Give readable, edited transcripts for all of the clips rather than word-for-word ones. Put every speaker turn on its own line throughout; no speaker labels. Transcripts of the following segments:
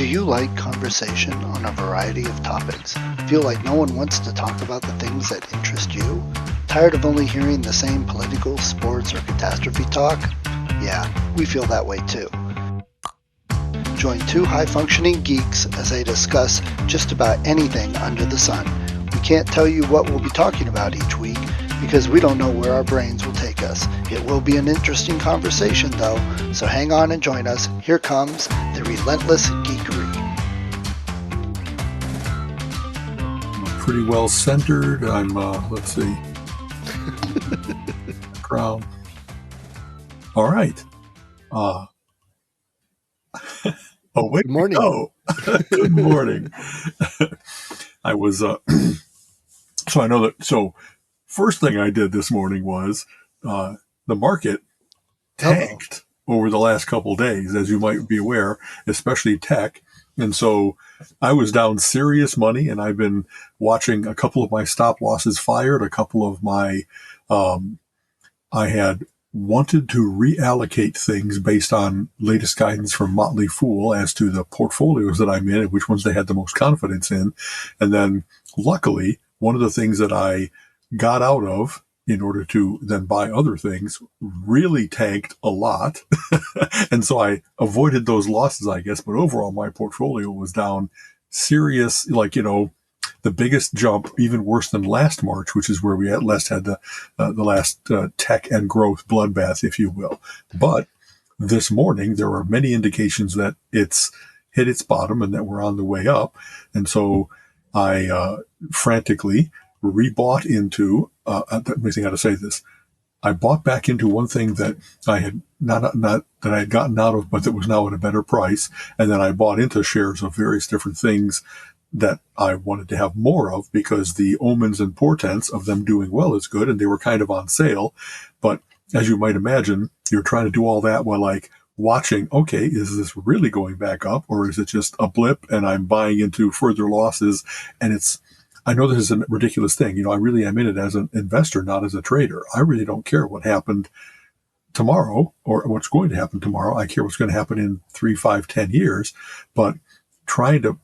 Do you like conversation on a variety of topics? Feel like no one wants to talk about the things that interest you? Tired of only hearing the same political, sports, or catastrophe talk? Yeah, we feel that way too. Join two high-functioning geeks as they discuss just about anything under the sun. We can't tell you what we'll be talking about each week because we don't know where our brains will take us. It will be an interesting conversation though, so hang on and join us. Here comes the Relentless Geekery.
Pretty well centered. I'm, let's see. Crown. All right.
Good morning.
Good morning. I was, so I know that, so first thing I did this morning was, the market tanked over the last couple days, as you might be aware, especially tech. And so I was down serious money, and I've been watching a couple of my stop losses fired, a couple of my, I had wanted to reallocate things based on latest guidance from Motley Fool as to the portfolios that I'm in and which ones they had the most confidence in. And then luckily, one of the things that I got out of in order to then buy other things really tanked a lot. And so I avoided those losses, I guess. But overall, my portfolio was down serious, like, the biggest jump, even worse than last March, which is where we at last had the last tech and growth bloodbath, if you will. But this morning, there were many indications that it's hit its bottom and that we're on the way up. And so I frantically rebought into, let me think how to say this. I bought back into one thing that I had not that I had gotten out of, but that was now at a better price. And then I bought into shares of various different things that I wanted to have more of because the omens and portents of them doing well is good, and they were kind of on sale. But as you might imagine, you're trying to do all that while like watching, okay, is this really going back up, or is it just a blip and I'm buying into further losses? And I know this is a ridiculous thing. I really am in it as an investor, not as a trader. I really don't care what happened tomorrow or what's going to happen tomorrow. I care what's going to happen in 3, 5, 10 years. But trying to,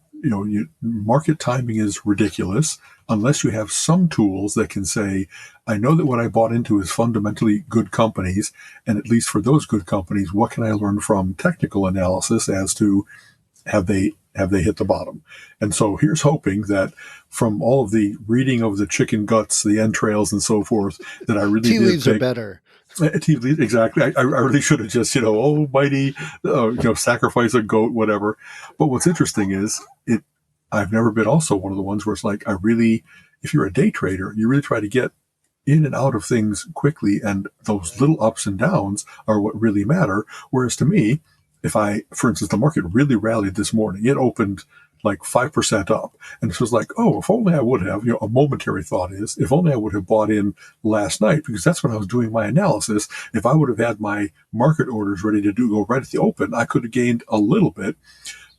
market timing is ridiculous unless you have some tools that can say, I know that what I bought into is fundamentally good companies. And at least for those good companies, what can I learn from technical analysis as to have they hit the bottom? And so here's hoping that from all of the reading of the chicken guts, the entrails and so forth, that I really
Tea leaves are better.
Tea leaves, exactly. I really should have just, almighty, sacrifice a goat, whatever. But what's interesting is I've never been also one of the ones where it's like, if you're a day trader, you really try to get in and out of things quickly. And those little ups and downs are what really matter. Whereas to me, for instance, the market really rallied this morning. It opened like 5% up. And it was like, if only I would have, a momentary thought is, if only I would have bought in last night, because that's when I was doing my analysis. If I would have had my market orders ready to go right at the open, I could have gained a little bit.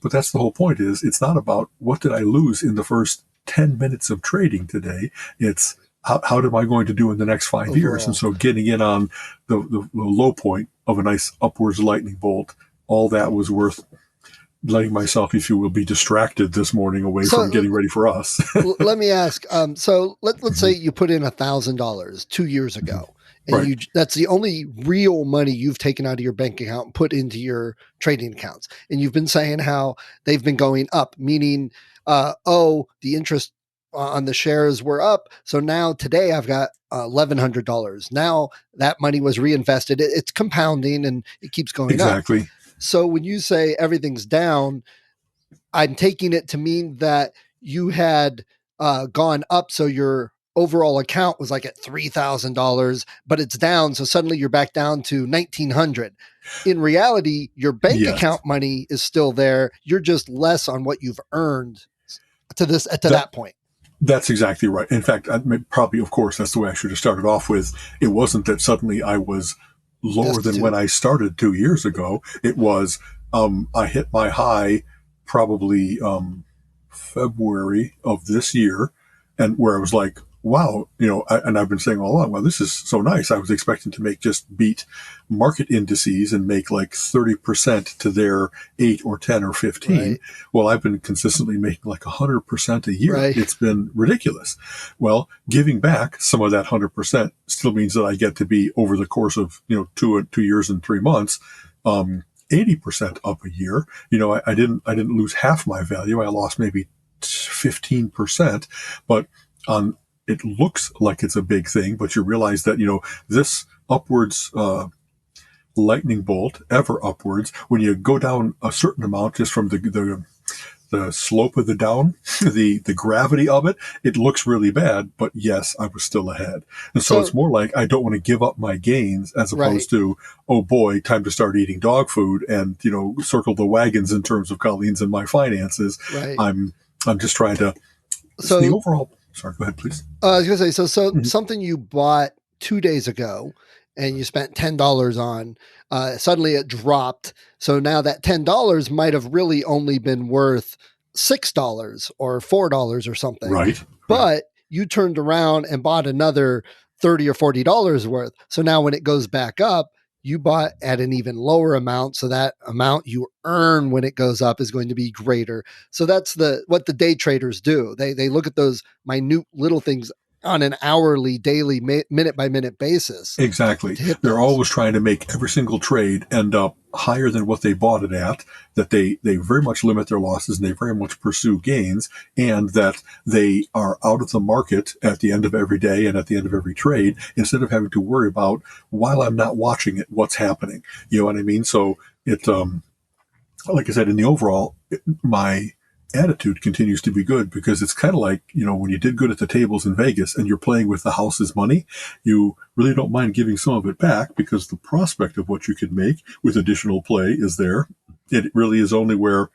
But that's the whole point is, it's not about what did I lose in the first 10 minutes of trading today. It's how am I going to do in the next 5 years? And so getting in on the low point of a nice upwards lightning bolt, all that was worth letting myself, if you will, be distracted this morning away from getting ready for us.
Let me ask. So let's say you put in $1,000 2 years ago, and right. That's the only real money you've taken out of your bank account and put into your trading accounts. And you've been saying how they've been going up, meaning, the interest on the shares were up. So now today I've got $1,100. Now that money was reinvested. It's compounding and it keeps going up.
Exactly.
So when you say everything's down, I'm taking it to mean that you had gone up. So your overall account was like at $3,000, but it's down. So suddenly you're back down to $1,900. In reality, your bank account money is still there. You're just less on what you've earned to that point.
That's exactly right. In fact, probably, of course, that's the way I should have started off with. It wasn't that suddenly I was lower than when I started 2 years ago. It was, I hit my high probably February of this year, and where I was like, wow, and I've been saying all along, well, this is so nice. I was expecting to beat market indices and make like 30% to their 8 or 10 or 15.
Right.
Well, I've been consistently making like 100% a year.
Right.
It's been ridiculous. Well, giving back some of that 100% still means that I get to be over the course of, 2 years and 3 months, 80% up a year. I didn't lose half my value. I lost maybe 15%, but on, it looks like it's a big thing, but you realize that, this upwards, lightning bolt ever upwards, when you go down a certain amount just from the slope of the down, the gravity of it, it looks really bad, but yes, I was still ahead. And so it's
So,
more like I don't want to give up my gains as
right.
opposed to, oh boy, time to start eating dog food and, circle the wagons in terms of Colleen's and my finances.
Right.
I'm just trying to, the
So,
overall, sorry, go ahead, please.
I was gonna say, so
Mhm.
something you bought 2 days ago, and you spent $10 on, suddenly it dropped. So now that $10 might have really only been worth $6 or $4 or something,
Right, right.
but you turned around and bought another $30 or $40 worth. So now when it goes back up, you bought at an even lower amount, so that amount you earn when it goes up is going to be greater. So that's what the day traders do. They look at those minute little things on an hourly, daily, minute by minute basis
Exactly.
to hit
They're
those.
always trying to make every single trade end up higher than what they bought it at, that they very much limit their losses and they very much pursue gains, and that they are out of the market at the end of every day and at the end of every trade instead of having to worry about, while I'm not watching it, what's happening. You know what I mean? So it, like I said, in the overall, my attitude continues to be good because it's kind of like, when you did good at the tables in Vegas and you're playing with the house's money, you really don't mind giving some of it back because the prospect of what you could make with additional play is there. It really is only where,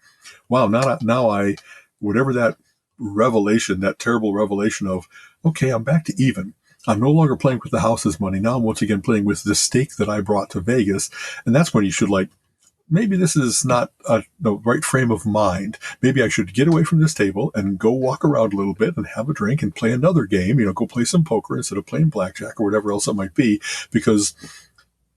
wow, now I, whatever that revelation, that terrible revelation of, okay, I'm back to even. I'm no longer playing with the house's money. Now I'm once again playing with the stake that I brought to Vegas. And that's when you should maybe this is not the right frame of mind. Maybe I should get away from this table and go walk around a little bit and have a drink and play another game, go play some poker instead of playing blackjack or whatever else it might be. Because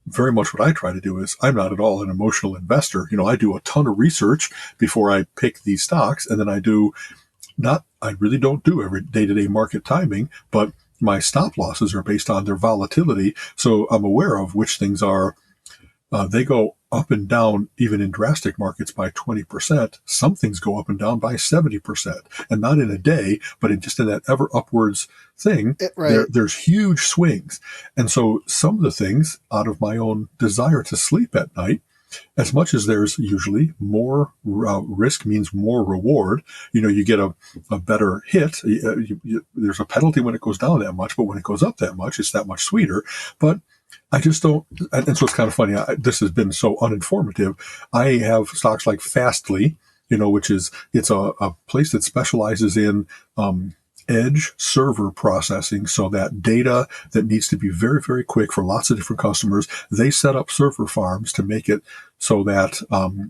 very much what I try to do is I'm not at all an emotional investor. I do a ton of research before I pick these stocks. And then I really don't do every day-to-day market timing, but my stop losses are based on their volatility. So I'm aware of which things are, they go up and down, even in drastic markets, by 20%. Some things go up and down by 70%, and not in a day, but in that ever upwards thing.
Right.
There's huge swings. And so some of the things, out of my own desire to sleep at night, as much as there's usually more risk means more reward, you get a better hit. There's a penalty when it goes down that much, but when it goes up that much, it's that much sweeter. But I just don't, and so it's kind of funny. This has been so uninformative. I have stocks like Fastly, it's a place that specializes in edge server processing. So that data that needs to be very, very quick for lots of different customers, they set up server farms to make it so that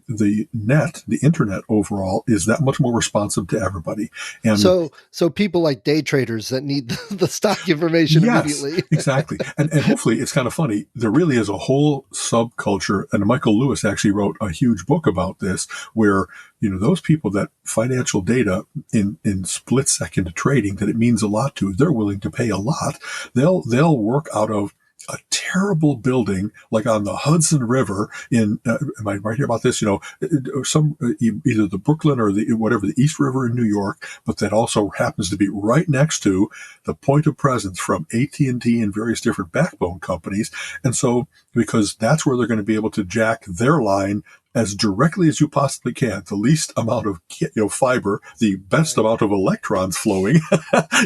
the internet overall is that much more responsive to everybody. And
So people like day traders that need the stock information
yes,
immediately.
exactly. And hopefully it's kind of funny. There really is a whole subculture, and Michael Lewis actually wrote a huge book about this, where, those people that financial data in split second trading, that it means a lot to, they're willing to pay a lot. They'll work out of a terrible building like on the Hudson River in, am I right here about this? Either the Brooklyn or the East River in New York, but that also happens to be right next to the point of presence from AT&T and various different backbone companies. And so, because that's where they're going to be able to jack their line as directly as you possibly can, the least amount of fiber, the best
Right.
amount of electrons flowing.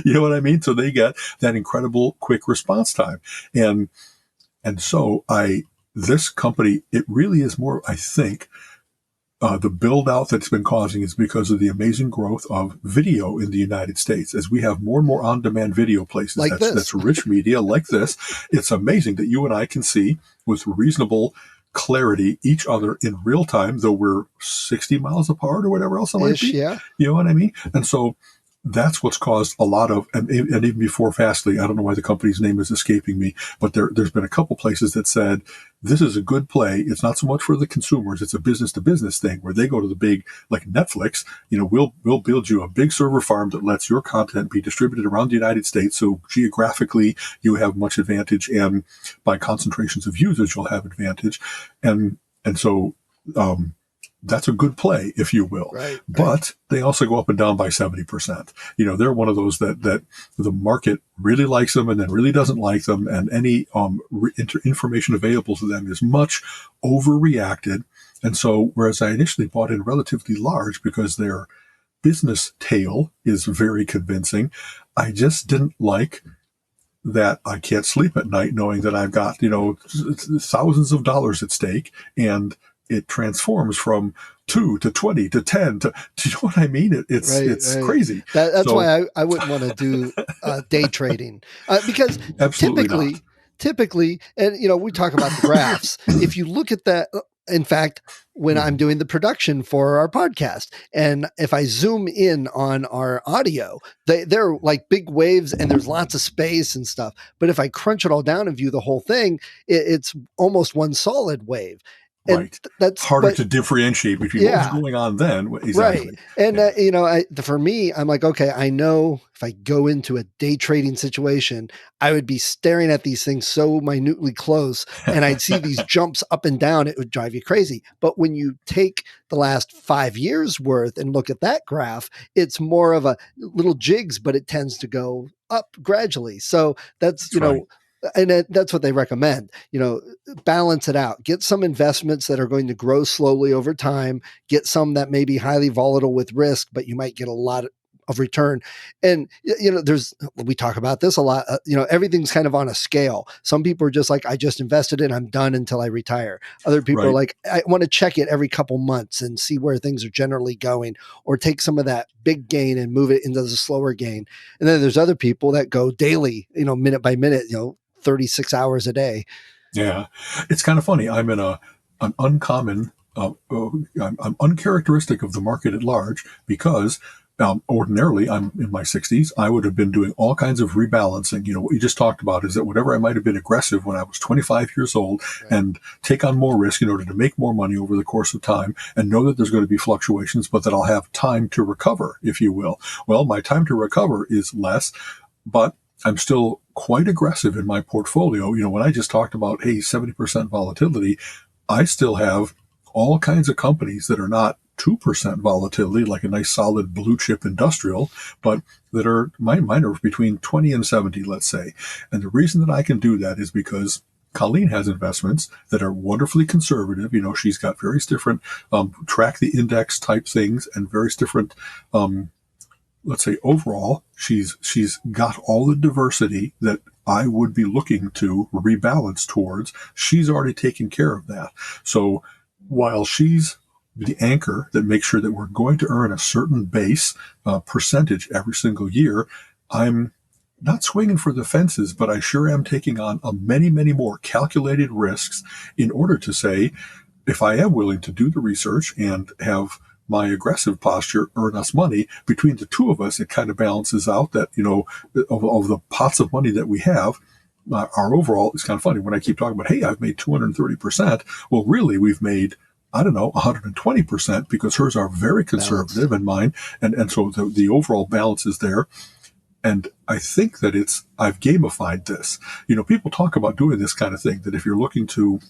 You know what I mean? So they get that incredible quick response time. And so this company, it really is more, I think, the build out that's been causing is because of the amazing growth of video in the United States. As we have more and more on-demand video places,
Like this.
that's rich media like this. It's amazing that you and I can see with reasonable clarity each other in real time, though we're 60 miles apart or whatever else it might
Ish,
be.
yeah.
You know what I mean? And so that's what's caused a lot of, and even before Fastly, I don't know why the company's name is escaping me, but there's been a couple places that said, this is a good play. It's not so much for the consumers. It's a business to business thing where they go to the big, like Netflix, we'll build you a big server farm that lets your content be distributed around the United States. So geographically you have much advantage, and by concentrations of users, you'll have advantage. And so, that's a good play, if you will.
Right.
But they also go up and down by 70%. They're one of those that the market really likes them and then really doesn't like them. And any information available to them is much overreacted. And so, whereas I initially bought in relatively large because their business tale is very convincing, I just didn't like that I can't sleep at night knowing that I've got, thousands of dollars at stake, and it transforms from 2 to 20 to 10 to, do you know what I mean? It's crazy.
That's why I wouldn't want to do day trading because typically, and we talk about the graphs. If you look at that, in fact, when I'm doing the production for our podcast, and if I zoom in on our audio, they're like big waves and there's lots of space and stuff. But if I crunch it all down and view the whole thing, it's almost one solid wave. And
right. That's harder to differentiate between what was going on then. Exactly.
Right. And, for me, I'm like, okay, I know if I go into a day trading situation, I would be staring at these things so minutely close and I'd see these jumps up and down. It would drive you crazy. But when you take the last 5 years worth and look at that graph, it's more of a little jigs, but it tends to go up gradually. So that's right. And that's what they recommend, balance it out, get some investments that are going to grow slowly over time, get some that may be highly volatile with risk, but you might get a lot of return. And, we talk about this a lot, everything's kind of on a scale. Some people are just like, I just invested it, I'm done until I retire. Other people are like, I want to check it every couple months and see where things are generally going, or take some of that big gain and move it into the slower gain. And then there's other people that go daily, minute by minute, 36 hours a day.
Yeah. It's kind of funny. I'm in an uncommon, I'm uncharacteristic of the market at large because ordinarily I'm in my 60s. I would have been doing all kinds of rebalancing. What you just talked about is that whatever I might have been aggressive when I was 25 years old and take on more risk in order to make more money over the course of time and know that there's going to be fluctuations, but that I'll have time to recover, if you will. Well, my time to recover is less, but I'm still quite aggressive in my portfolio. When I just talked about, 70% volatility, I still have all kinds of companies that are not 2% volatility, like a nice solid blue chip industrial, but that are, mine are between 20 and 70, let's say. And the reason that I can do that is because Colleen has investments that are wonderfully conservative. She's got various different track the index type things and various different let's say overall, she's got all the diversity that I would be looking to rebalance towards. She's already taken care of that. So while she's the anchor that makes sure that we're going to earn a certain base percentage every single year, I'm not swinging for the fences, but I sure am taking on many, many more calculated risks in order to say, if I am willing to do the research and have my aggressive posture earn us money, between the two of us, it kind of balances out that, of the pots of money that we have, our overall, it's kind of funny when I keep talking about, hey, I've made 230%. Well, really, we've made, 120% because hers are very conservative and mine. And so the overall balance is there. And I think that I've gamified this. People talk about doing this kind of thing, that if you're looking to,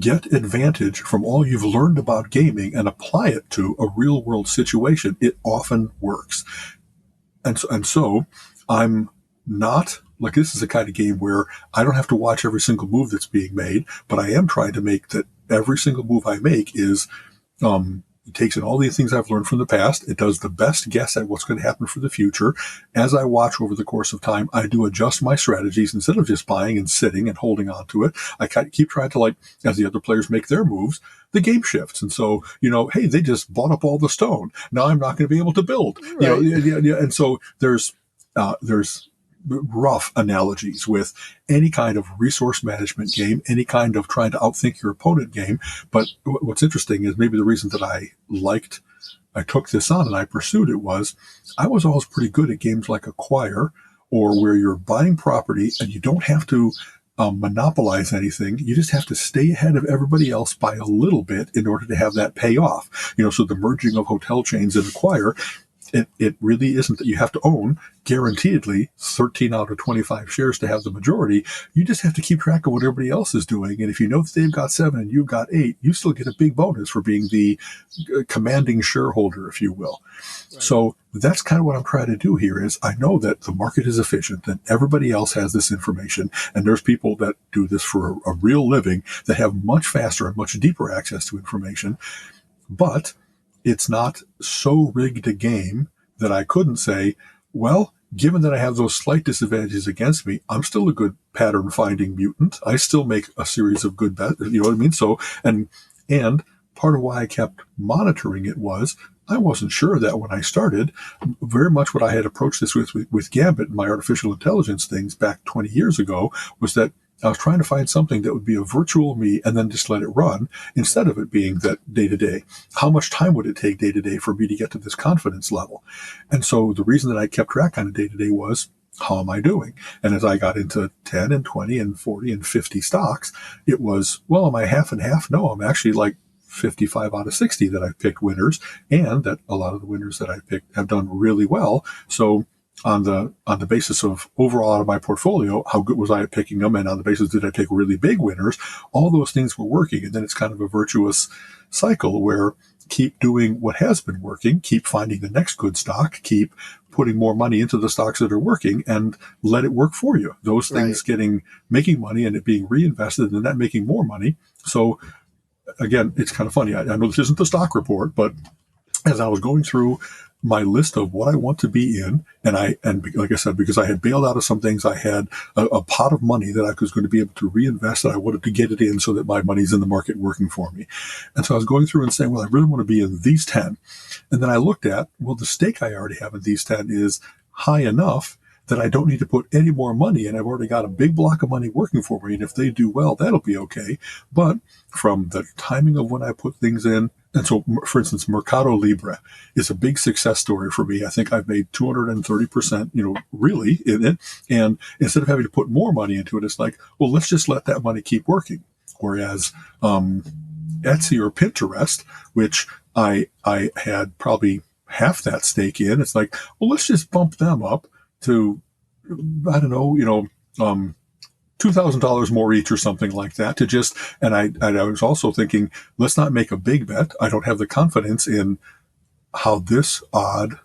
get advantage from all you've learned about gaming and apply it to a real world situation, it often works. And so I'm not like, this is a kind of game where I don't have to watch every single move that's being made, but I am trying to make that every single move I make is, it takes in all these things I've learned from the past. It does the best guess at what's going to happen for the future. As I watch over the course of time, I do adjust my strategies instead of just buying and sitting and holding on to it. I keep trying to, as the other players make their moves, the game shifts. And so, hey, they just bought up all the stone. Now I'm not going to be able to build. Right. And so there's rough analogies with any kind of resource management game, any kind of trying to outthink your opponent game. But what's interesting is maybe the reason that I liked I took this on and I pursued it was I was always pretty good at games like Acquire, or where you're buying property and you don't have to monopolize anything. You just have to stay ahead of everybody else by a little bit in order to have that pay off. So the merging of hotel chains and Acquire, it really isn't that you have to own guaranteedly 13 out of 25 shares to have the majority. You just have to keep track of what everybody else is doing. And if you know that they've got 7 and you've got 8, you still get a big bonus for being the commanding shareholder, if you will. Right. So that's kind of what I'm trying to do here is I know that the market is efficient and everybody else has this information. And there's people that do this for a real living that have much faster and much deeper access to information. But it's not so rigged a game that I couldn't say, well, given that I have those slight disadvantages against me, I'm still a good pattern finding mutant. I still make a series of good bets. You know what I mean? So, and part of why I kept monitoring it was I wasn't sure that when I started, very much what I had approached this with Gambit and my artificial intelligence things back 20 years ago was that I was trying to find something that would be a virtual me and then just let it run instead of it being that day to day. How much time would it take day to day for me to get to this confidence level? And so the reason that I kept track on a day to day was, how am I doing? And as I got into 10 and 20 and 40 and 50 stocks, it was, well, am I half and half? No, I'm actually like 55 out of 60 that I've picked winners, and that a lot of the winners that I picked have done really well. So on the basis of overall out of my portfolio, how good was I at picking them? And on the basis, did I pick really big winners? All those things were working. And then it's kind of a virtuous cycle where keep doing what has been working, keep finding the next good stock, keep putting more money into the stocks that are working and let it work for you. Those things making money and it being reinvested and that making more money. So again, it's kind of funny. I know this isn't the stock report, but as I was going through my list of what I want to be in, and like I said, because I had bailed out of some things, I had a pot of money that I was going to be able to reinvest, and I wanted to get it in so that my money's in the market working for me. And so I was going through and saying, well, I really want to be in these 10. And then I looked at, well, the stake I already have in these 10 is high enough that I don't need to put any more money, and I've already got a big block of money working for me, and if they do well, that'll be okay. But from the timing of when I put things in, and so, for instance, Mercado Libre is a big success story for me. I think I've made 230%, really in it. And instead of having to put more money into it, it's like, well, let's just let that money keep working. Whereas Etsy or Pinterest, which I had probably half that stake in, it's like, well, let's just bump them up to, I don't know, $2,000 more each or something like that to just, and I was also thinking, let's not make a big bet. I don't have the confidence in how this odd,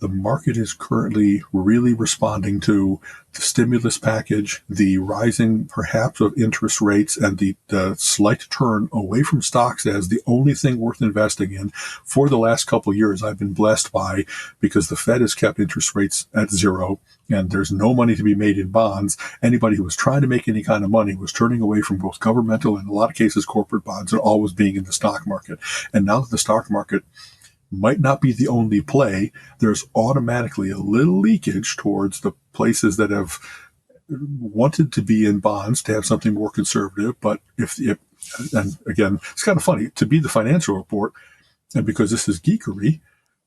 the market is currently really responding to the stimulus package, the rising perhaps of interest rates, and the slight turn away from stocks as the only thing worth investing in for the last couple of years. I've been blessed by, because the Fed has kept interest rates at zero and there's no money to be made in bonds. Anybody who was trying to make any kind of money was turning away from both governmental and in a lot of cases corporate bonds and always being in the stock market. And now that the stock market might not be the only play, there's automatically a little leakage towards the places that have wanted to be in bonds to have something more conservative. But if and again, it's kind of funny to be the financial report, and because this is geekery,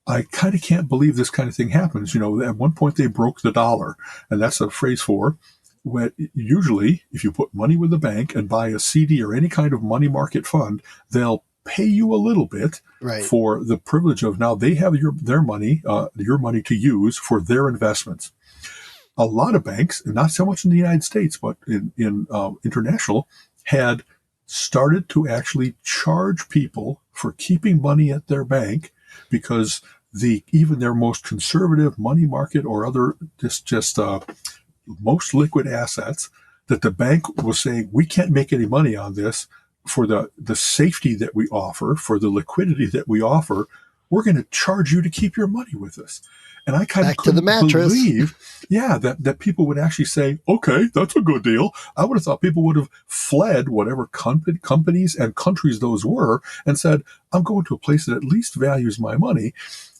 I kind of can't believe this kind of thing happens. At one point they broke the dollar, and that's a phrase for when usually if you put money with the bank and buy a CD or any kind of money market fund, they'll pay you a little bit for the privilege of now they have your money to use for their investments. A lot of banks, and not so much in the United States, but in international, had started to actually charge people for keeping money at their bank because even their most conservative money market or other most liquid assets that the bank was saying, we can't make any money on this. For the safety that we offer, for the liquidity that we offer, we're going to charge you to keep your money with us. And I kind of couldn't believe, that people would actually say, okay, that's a good deal. I would have thought people would have fled whatever companies and countries those were and said, I'm going to a place that at least values my money.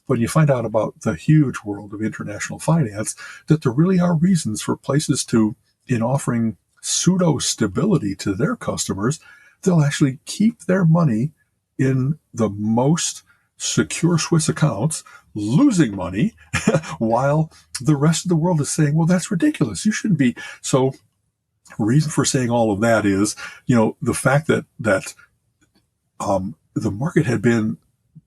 When you find out about the huge world of international finance, that there really are reasons for places to, in offering pseudo stability to their customers, they'll actually keep their money in the most secure Swiss accounts, losing money, while the rest of the world is saying, well, that's ridiculous. You shouldn't be. So, reason for saying all of that is, the fact that the market had been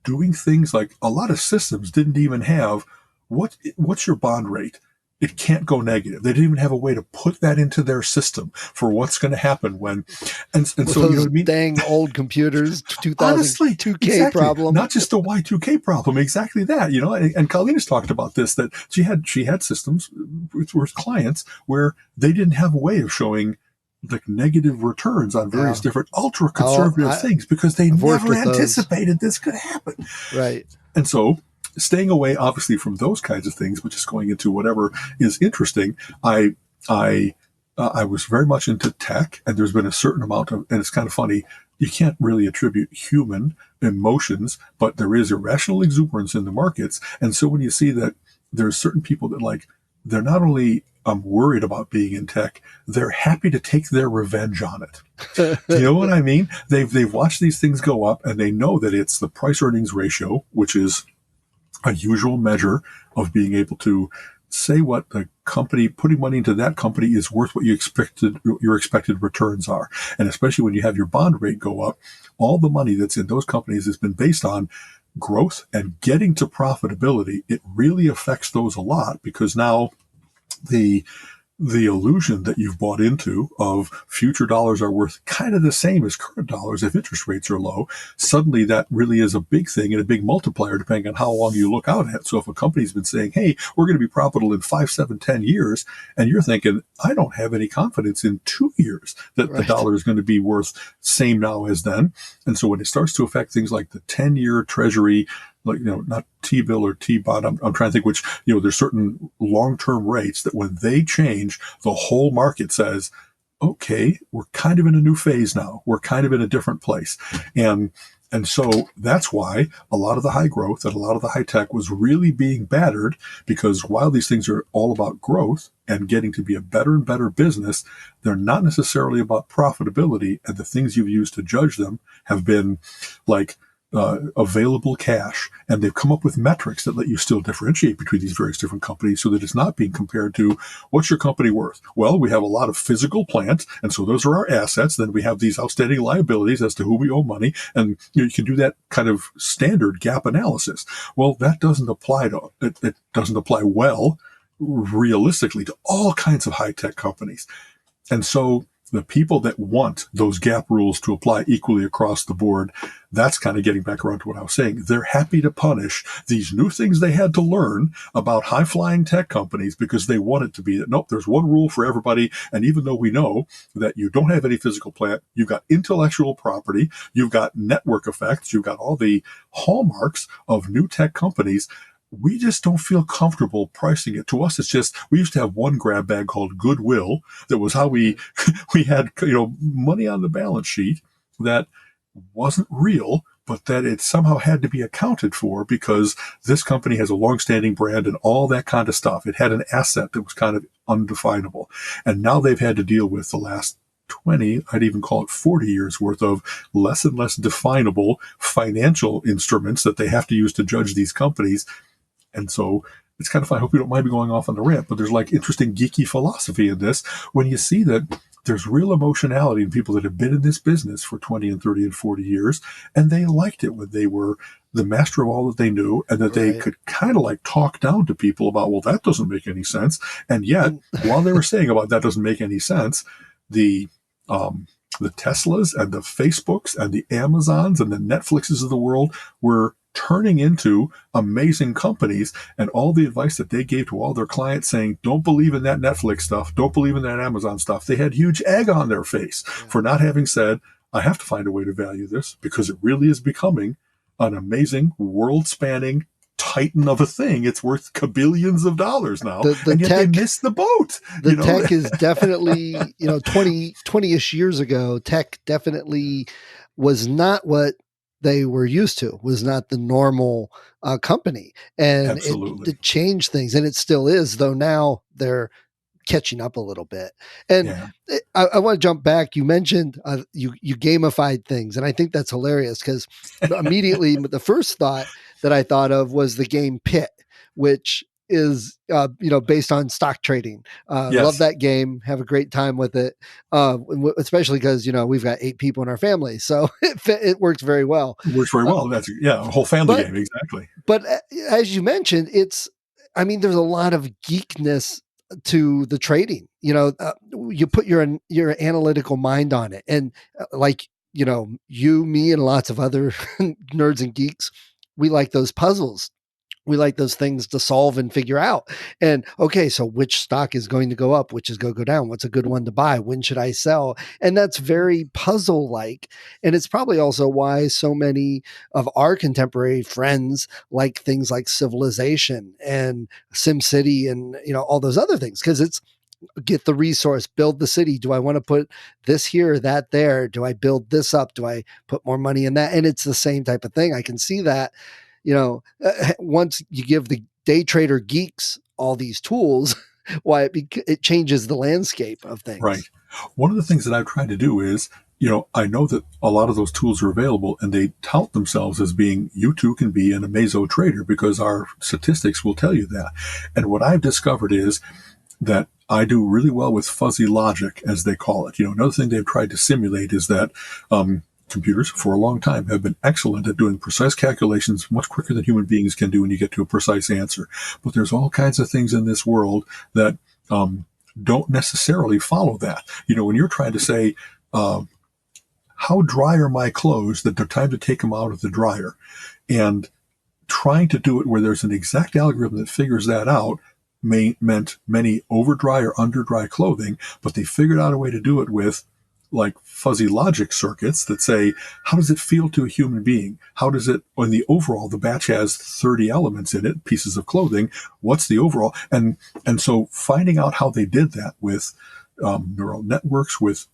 doing things like a lot of systems didn't even have what's your bond rate. It can't go negative. They didn't even have a way to put that into their system for what's going to happen when, and
with
so
those
you know what I mean.
Dang old computers,
Honestly,
2002K
exactly.
problem.
Not just the Y2K problem, exactly that. And Colleen talked about this, that she had systems with clients where they didn't have a way of showing like negative returns on various different ultra conservative things because they never anticipated this could happen.
Right.
And so staying away obviously from those kinds of things, but just going into whatever is interesting. I was very much into tech, and there's been a certain amount of, and it's kind of funny, you can't really attribute human emotions, but there is irrational exuberance in the markets. And so when you see that there's certain people that they're not only worried about being in tech, they're happy to take their revenge on it. Do you know what I mean? They've watched these things go up, and they know that it's the price earnings ratio, which is a usual measure of being able to say what the company, putting money into that company is worth what your expected returns are. And especially when you have your bond rate go up, all the money that's in those companies has been based on growth and getting to profitability. It really affects those a lot because now the illusion that you've bought into of future dollars are worth kind of the same as current dollars if interest rates are low, suddenly that really is a big thing and a big multiplier depending on how long you look out at. So if a company's been saying, hey, we're going to be profitable in 5, 7, 10 years, and you're thinking, I don't have any confidence in 2 years that the dollar is going to be worth same now as then. And so when it starts to affect things like the 10-year treasury, not T-bill or T-bond. I'm trying to think which, there's certain long-term rates that when they change, the whole market says, okay, we're kind of in a new phase now. We're kind of in a different place. And so that's why a lot of the high growth and a lot of the high tech was really being battered, because while these things are all about growth and getting to be a better and better business, they're not necessarily about profitability. And the things you've used to judge them have been like, available cash, and they've come up with metrics that let you still differentiate between these various different companies so that it's not being compared to what's your company worth. Well, we have a lot of physical plant, and so those are our assets. Then we have these outstanding liabilities as to who we owe money, and you can do that kind of standard gap analysis. Well, that doesn't apply to it doesn't apply well realistically to all kinds of high tech companies. And so the people that want those gap rules to apply equally across the board, that's kind of getting back around to what I was saying. They're happy to punish these new things they had to learn about high-flying tech companies because they want it to be that, nope, there's one rule for everybody. And even though we know that you don't have any physical plant, you've got intellectual property, you've got network effects, you've got all the hallmarks of new tech companies, we just don't feel comfortable pricing it. To us, it's just, we used to have one grab bag called goodwill. That was how we had, money on the balance sheet that wasn't real, but that it somehow had to be accounted for because this company has a long-standing brand and all that kind of stuff. It had an asset that was kind of undefinable. And now they've had to deal with the last 20, I'd even call it 40 years worth of less and less definable financial instruments that they have to use to judge these companies. And so it's kind of fun. I hope you don't mind me going off on the rant, but there's like interesting geeky philosophy in this when you see that there's real emotionality in people that have been in this business for 20 and 30 and 40 years, and they liked it when they were the master of all that they knew, and that they could kind of like talk down to people about, well, that doesn't make any sense. And yet, while they were saying about that doesn't make any sense, the Teslas and the Facebooks and the Amazons and the Netflixes of the world were turning into amazing companies, and all the advice that they gave to all their clients saying, don't believe in that Netflix stuff, don't believe in that Amazon stuff. They had huge egg on their face for not having said, I have to find a way to value this because it really is becoming an amazing world-spanning titan of a thing. It's worth kabillions of dollars now, and yet they missed the boat.
The tech is definitely, 20-ish years ago, tech definitely was not what they were used to, was not the normal company. And it changed things, and it still is, though now they're catching up a little bit. And
Yeah.
I want to jump back. You mentioned you gamified things, and I think that's hilarious because immediately the first thought that I thought of was the game Pit, which is based on stock trading. Love
Yes.
that game. Have a great time with it, especially because we've got 8 people in our family, so it works very well.
It works very well. That's a whole family
But
game. Exactly.
but as you mentioned, there's a lot of geekness to the trading. You put your analytical mind on it, and like you, me, and lots of other nerds and geeks, we like those puzzles. We like those things to solve and figure out. And okay, so which stock is going to go up? Which is going to go down? What's a good one to buy? When should I sell? And that's very puzzle like. And it's probably also why so many of our contemporary friends like things like Civilization and SimCity and all those other things, because it's get the resource, build the city. Do I want to put this here or that there? Do I build this up? Do I put more money in that? And it's the same type of thing. I can see that, once you give the day trader geeks all these tools, why it changes the landscape of things.
Right. One of the things that I've tried to do is, I know that a lot of those tools are available and they tout themselves as being, you too can be an Amazo trader because our statistics will tell you that. And what I've discovered is that I do really well with fuzzy logic, as they call it. Another thing they've tried to simulate is that computers for a long time have been excellent at doing precise calculations much quicker than human beings can do when you get to a precise answer. But there's all kinds of things in this world that don't necessarily follow that. When you're trying to say, how dry are my clothes, that they're time to take them out of the dryer, and trying to do it where there's an exact algorithm that figures that out meant many over dry or under dry clothing, but they figured out a way to do it with like fuzzy logic circuits that say, how does it feel to a human being? How does it, in the overall, the batch has 30 elements in it, pieces of clothing. What's the overall? And so finding out how they did that with neural networks, with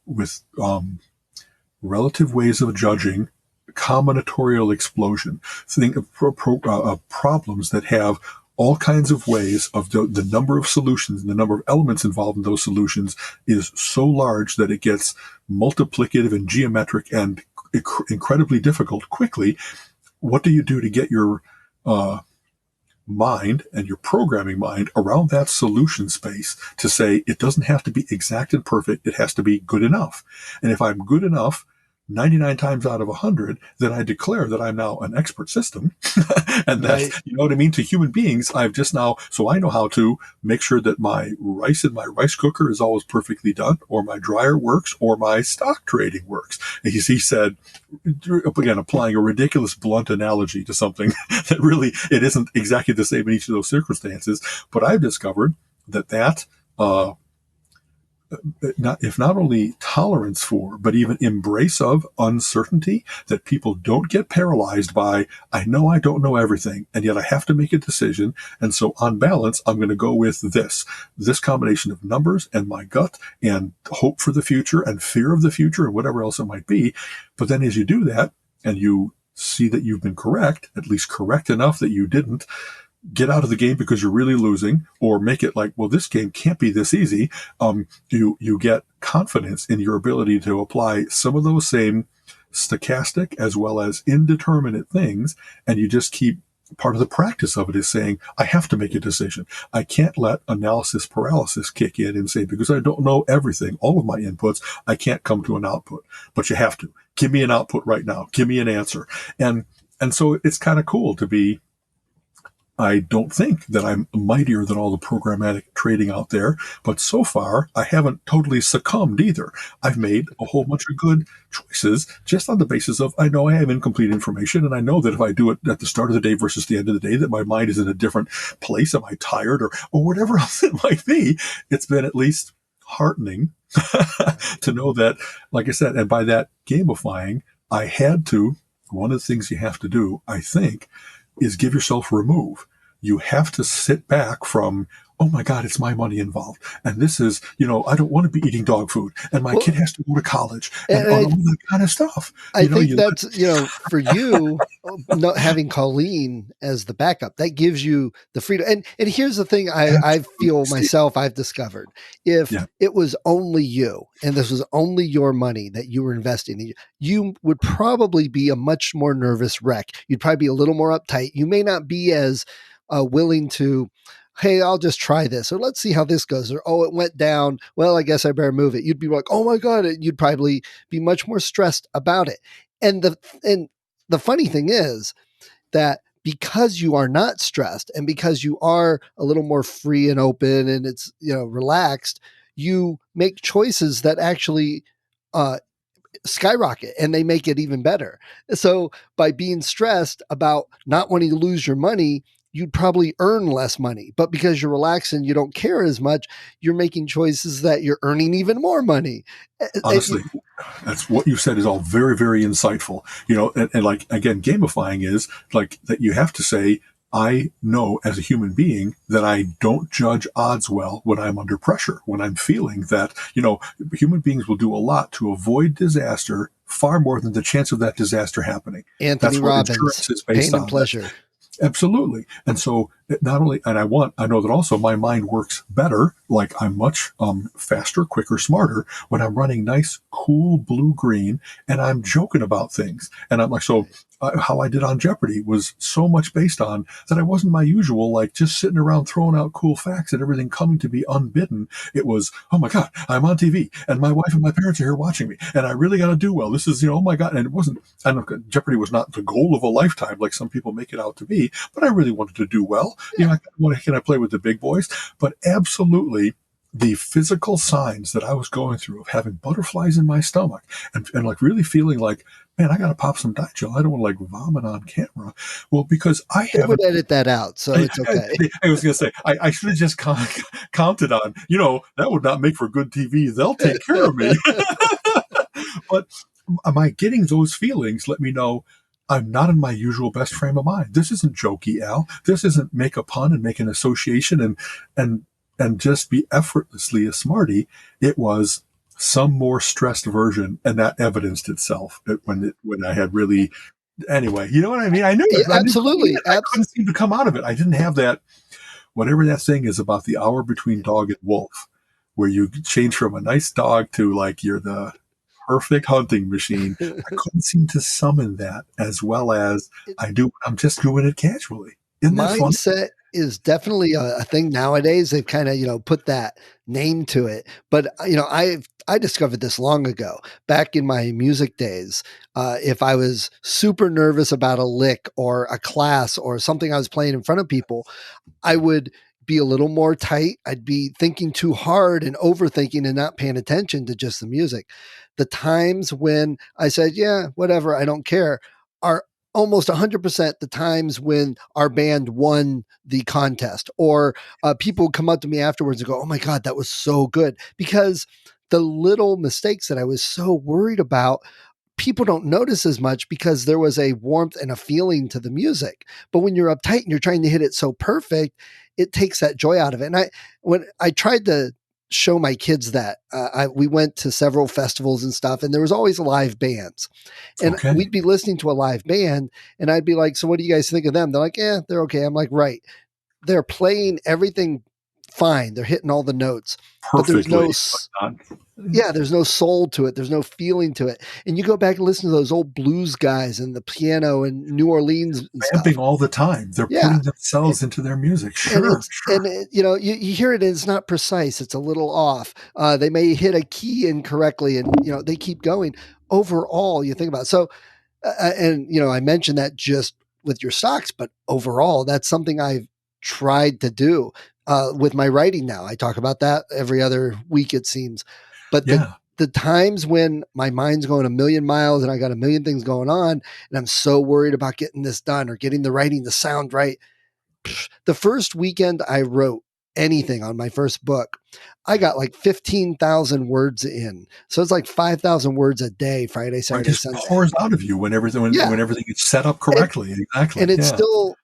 relative ways of judging, combinatorial explosion, think of problems that have all kinds of ways of the number of solutions and the number of elements involved in those solutions is so large that it gets multiplicative and geometric and incredibly difficult quickly. What do you do to get your mind and your programming mind around that solution space to say it doesn't have to be exact and perfect, it has to be good enough? And if I'm good enough 99 times out of 100, then I declare that I'm now an expert system. And that,
Right.
you know what I mean? To human beings, I've just now, so I know how to make sure that my rice in my rice cooker is always perfectly done, or my dryer works, or my stock trading works. And he said, again, applying a ridiculous blunt analogy to something that really, it isn't exactly the same in each of those circumstances. But I've discovered that not only tolerance for, but even embrace of uncertainty, that people don't get paralyzed by, I know I don't know everything, and yet I have to make a decision. And so on balance, I'm going to go with this combination of numbers and my gut and hope for the future and fear of the future and whatever else it might be. But then as you do that and you see that you've been correct, at least correct enough that you didn't get out of the game because you're really losing, or make it like, well, this game can't be this easy. You get confidence in your ability to apply some of those same stochastic as well as indeterminate things, and you just keep, part of the practice of it is saying, I have to make a decision. I can't let analysis paralysis kick in and say, because I don't know everything, all of my inputs, I can't come to an output. But you have to. Give me an output right now. Give me an answer. And so it's kind of cool to be, I don't think that I'm mightier than all the programmatic trading out there, but so far I haven't totally succumbed either. I've made a whole bunch of good choices just on the basis of, I know I have incomplete information, and I know that if I do it at the start of the day versus the end of the day, that my mind is in a different place. Am I tired or whatever else it might be? It's been at least heartening to know that, like I said, and by that gamifying, I had to, one of the things you have to do, I think, is give yourself a remove. You have to sit back from, oh my God, it's my money involved. And this is, I don't want to be eating dog food. And my kid has to go to college and all that kind of stuff.
I think that's, for you, not having Colleen as the backup, that gives you the freedom. And here's the thing I feel myself, I've discovered. If it was only you and this was only your money that you were investing in, you would probably be a much more nervous wreck. You'd probably be a little more uptight. You may not be as willing to, hey, I'll just try this, or let's see how this goes, or, oh, it went down, well, I guess I better move it. You'd be like, oh my God, you'd probably be much more stressed about it. And the funny thing is that because you are not stressed and because you are a little more free and open and it's, relaxed, you make choices that actually skyrocket and they make it even better. So by being stressed about not wanting to lose your money, you'd probably earn less money. But because you're relaxed and you don't care as much, you're making choices that you're earning even more money.
Honestly, that's what you said is all very, very insightful. And like, again, gamifying is like that you have to say, I know as a human being that I don't judge odds well when I'm under pressure, when I'm feeling that, human beings will do a lot to avoid disaster far more than the chance of that disaster happening.
Anthony
That's
Robbins,
what insurance is based
Pain
on.
and Pleasure.
Absolutely. And so not only, and I know that also my mind works better, like I'm much faster, quicker, smarter when I'm running nice, cool blue green and I'm joking about things. And I'm like, so how I did on Jeopardy was so much based on that I wasn't my usual, like just sitting around throwing out cool facts and everything coming to be unbidden. It was, oh my God, I'm on TV and my wife and my parents are here watching me and I really got to do well. This is, oh my God. And it wasn't, I don't know, Jeopardy was not the goal of a lifetime like some people make it out to be, but I really wanted to do well. Can I play with the big boys? But absolutely, the physical signs that I was going through of having butterflies in my stomach and like really feeling like, man, I got to pop some diet gel. I don't want to like vomit on camera. Well, because
They would edit that out, so it's okay.
I was going to say, I should have just counted on, that would not make for good TV. They'll take care of me. But am I getting those feelings? Let me know. I'm not in my usual best frame of mind. This isn't jokey, Al. This isn't make a pun and make an association and just be effortlessly a smarty. It was some more stressed version, and that evidenced itself when I had really. Anyway, you know what I mean? I knew it.
Absolutely.
I couldn't seem to come out of it. I didn't have that. Whatever that thing is about the hour between dog and wolf, where you change from a nice dog to like you're the perfect hunting machine. I couldn't seem to summon that as well as I do. I'm just doing it casually. Isn't that fun?
Mindset is definitely a thing nowadays. They've kind of, put that name to it. But, I discovered this long ago, back in my music days. If I was super nervous about a lick or a class or something I was playing in front of people, I would be a little more tight. I'd be thinking too hard and overthinking and not paying attention to just the music. The times when I said, yeah, whatever, I don't care, are almost 100% the times when our band won the contest, or people come up to me afterwards and go, oh my God, that was so good. Because the little mistakes that I was so worried about, people don't notice as much because there was a warmth and a feeling to the music. But when you're uptight and you're trying to hit it so perfect, it takes that joy out of it. And when I tried to show my kids that, we went to several festivals and stuff, and there was always live bands, and we'd be listening to a live band, and I'd be like, so what do you guys think of them? They're like, yeah, they're okay. I'm like, right. They're playing everything fine. They're hitting all the notes,
perfectly,
but there's no soul to it. There's no feeling to it. And you go back and listen to those old blues guys and the piano in New Orleans and
vamping all the time. They're putting themselves into their music. Sure.
And you hear it and it's not precise. It's a little off. They may hit a key incorrectly and, they keep going. Overall, you think about it. So, I mentioned that just with your stocks, but overall, that's something I've tried to do with my writing now. I talk about that every other week, it seems. But the times when my mind's going a million miles and I got a million things going on and I'm so worried about getting this done or getting the writing, the sound right. The first weekend I wrote anything on my first book, I got like 15,000 words in. So it's like 5,000 words a day, Friday, Saturday,
Sunday. It just pours out of you when everything gets set up correctly. Exactly.
And it's still,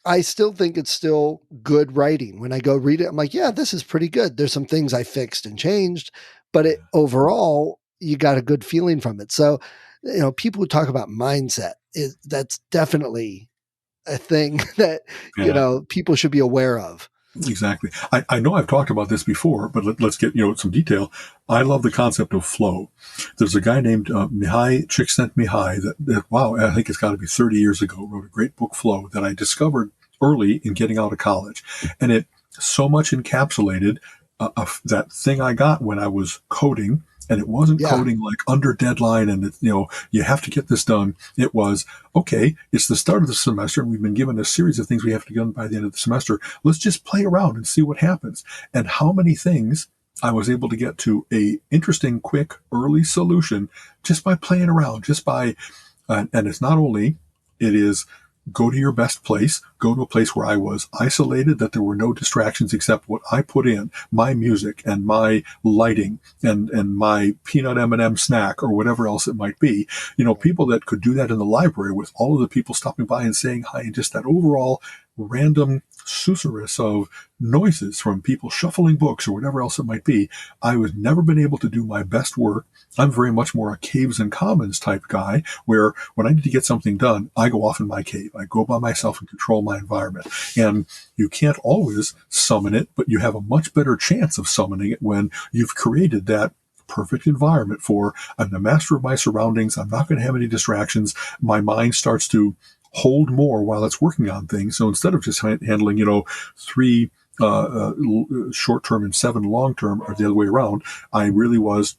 I still think it's still good writing. When I go read it, I'm like, yeah, this is pretty good. There's some things I fixed and changed, but overall, you got a good feeling from it. So, people who talk about mindset, that's definitely a thing that, people should be aware of.
Exactly. I know I've talked about this before, but let's get some detail. I love the concept of flow. There's a guy named Mihai Csikszentmihalyi that wow, I think it's got to be 30 years ago, wrote a great book, Flow, that I discovered early in getting out of college, and it so much encapsulated that thing I got when I was coding. And it wasn't coding like under deadline and, you have to get this done. It was, okay, it's the start of the semester and we've been given a series of things we have to get done by the end of the semester. Let's just play around and see what happens. And how many things I was able to get to a interesting, quick, early solution just by playing around, just by, and it's not only, it is go to your best place, go to a place where I was isolated, that there were no distractions except what I put in, my music and my lighting and my peanut M&M snack or whatever else it might be. People that could do that in the library with all of the people stopping by and saying hi, and just that overall random susurrus of noises from people shuffling books or whatever else it might be. I was never been able to do my best work. I'm very much more a caves and commons type guy, where when I need to get something done, I go off in my cave. I go by myself and control my environment. And you can't always summon it, but you have a much better chance of summoning it when you've created that perfect environment for, I'm the master of my surroundings. I'm not going to have any distractions. My mind starts to hold more while it's working on things. So instead of just handling, 3 short-term and 7 long-term, or the other way around, I really was,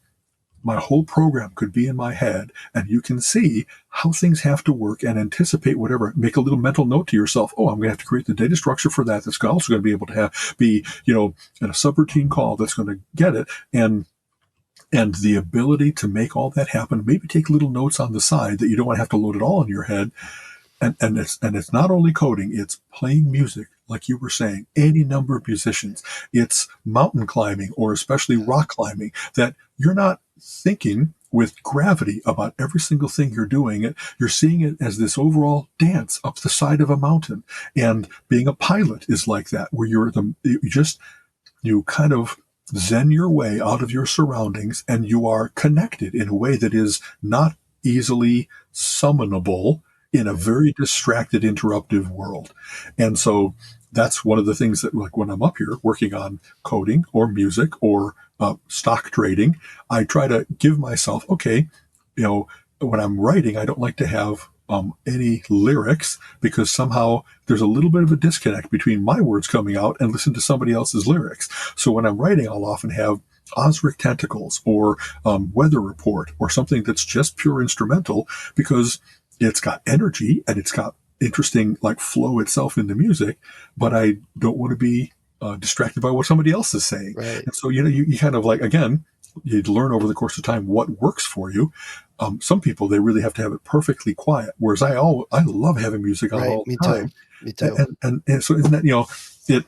my whole program could be in my head, and you can see how things have to work and anticipate whatever. Make a little mental note to yourself. Oh, I'm going to have to create the data structure for that. That's also going to be able to be, in a subroutine call that's going to get it. And the ability to make all that happen, maybe take little notes on the side that you don't want to have to load it all in your head. And it's not only coding, it's playing music, like you were saying, any number of musicians. It's mountain climbing, or especially rock climbing, that you're not thinking with gravity about every single thing you're doing. You're seeing it as this overall dance up the side of a mountain. And being a pilot is like that, where you kind of zen your way out of your surroundings, and you are connected in a way that is not easily summonable in a very distracted, interruptive world. And so that's one of the things that, like, when I'm up here working on coding or music or stock trading, I try to give myself, okay, when I'm writing, I don't like to have any lyrics, because somehow there's a little bit of a disconnect between my words coming out and listen to somebody else's lyrics. So when I'm writing, I'll often have Osric Tentacles or Weather Report or something that's just pure instrumental, because it's got energy and it's got interesting, like, flow itself in the music, but I don't want to be distracted by what somebody else is saying.
Right.
And so, you kind of, like, again, you'd learn over the course of time what works for you. Some people, they really have to have it perfectly quiet, whereas I love having music on all the time.
Me too.
And so, isn't that,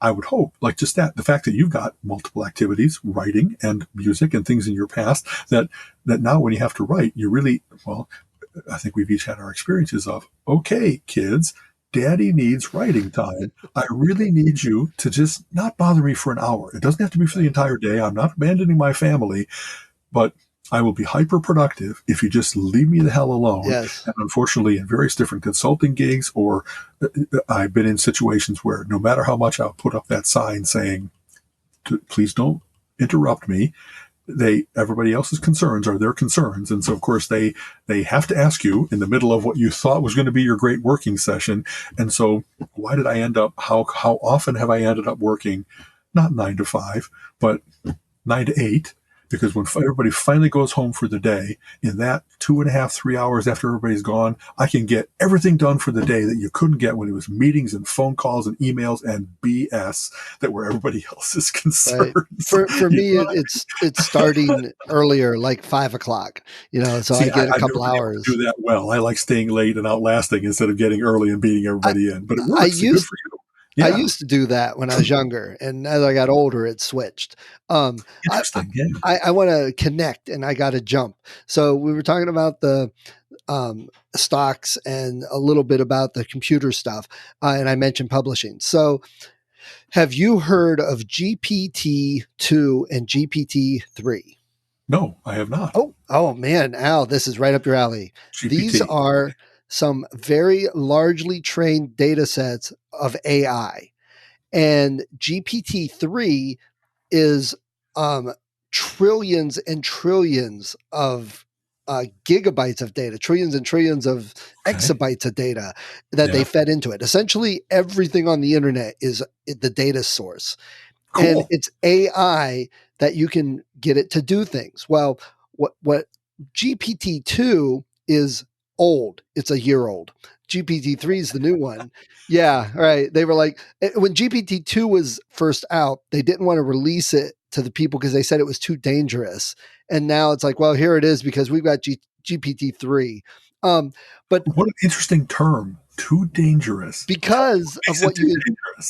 I would hope, like, just the fact that you've got multiple activities, writing and music and things in your past, that now when you have to write, you really, well, I think we've each had our experiences of, okay, kids, Daddy needs writing time. I really need you to just not bother me for an hour. It doesn't have to be for the entire day. I'm not abandoning my family, but I will be hyper productive if you just leave me the hell alone.
Yes.
And unfortunately, in various different consulting gigs, or I've been in situations where no matter how much I'll put up that sign saying, please don't interrupt me, everybody else's concerns are their concerns. And so, of course, they have to ask you in the middle of what you thought was going to be your great working session. And so why did I end up, how often have I ended up working, not 9 to 5, but 9 to 8? Because when everybody finally goes home for the day, in that 2.5, 3 hours after everybody's gone, I can get everything done for the day that you couldn't get when it was meetings and phone calls and emails and BS that were everybody else's concerns.
Right. For me, it's starting earlier, like 5 o'clock. So I get a couple hours.
Do that well. I like staying late and outlasting instead of getting early and beating everybody in. But it works. Good for you. Yeah.
I used to do that when I was younger, and as I got older, it switched.
Interesting.
I want to connect, and I got to jump. So we were talking about the stocks and a little bit about the computer stuff. And I mentioned publishing. So have you heard of GPT-2 and GPT-3?
No, I have not.
Oh man, Al, this is right up your alley. These
GPT.
are some very largely trained data sets of AI. And GPT-3 is trillions and trillions of gigabytes of data, trillions and trillions of exabytes of data that they fed into it. Essentially, everything on the internet is the data source.
Cool.
And it's AI that you can get it to do things. Well, what GPT-2 is old. It's a year old. GPT-3 is the new one. Yeah, right. They were like, when GPT-2 was first out, they didn't want to release it to the people because they said it was too dangerous. And now it's like, well, here it is because we've got GPT-3. But
what an interesting term. Too dangerous.
Because of what you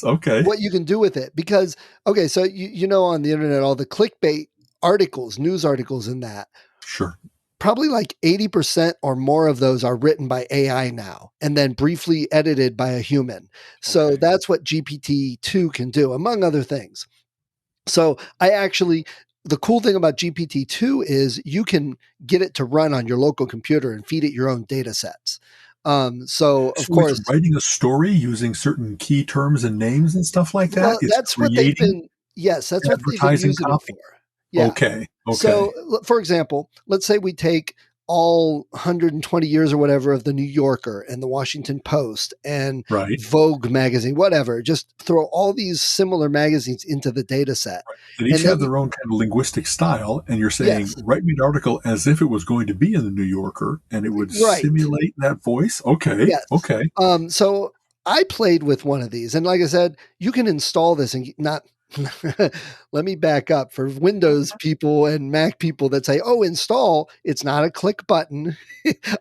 okay.
what you can do with it. Because okay, so you know on the internet all the clickbait articles, news articles in that.
Sure.
Probably like 80% or more of those are written by AI now and then briefly edited by a human. So that's what GPT-2 can do, among other things. So the cool thing about GPT-2 is you can get it to run on your local computer and feed it your own data sets. So of course,
it's writing a story using certain key terms and names and stuff like that.
Well,
it's
that's what they've been. Yes, that's what they've been using it for. Yeah.
Okay.
So, for example, let's say we take all 120 years or whatever of the New Yorker and the Washington Post and Vogue magazine, whatever. Just throw all these similar magazines into the data set.
Right. And each have their own kind of linguistic style. And you're saying, write me an article as if it was going to be in the New Yorker and it would simulate that voice. Okay.
Yes.
Okay.
So I played with one of these. And like I said, you can install this and not let me back up for Windows people and Mac people that say, oh, install. It's not a click button.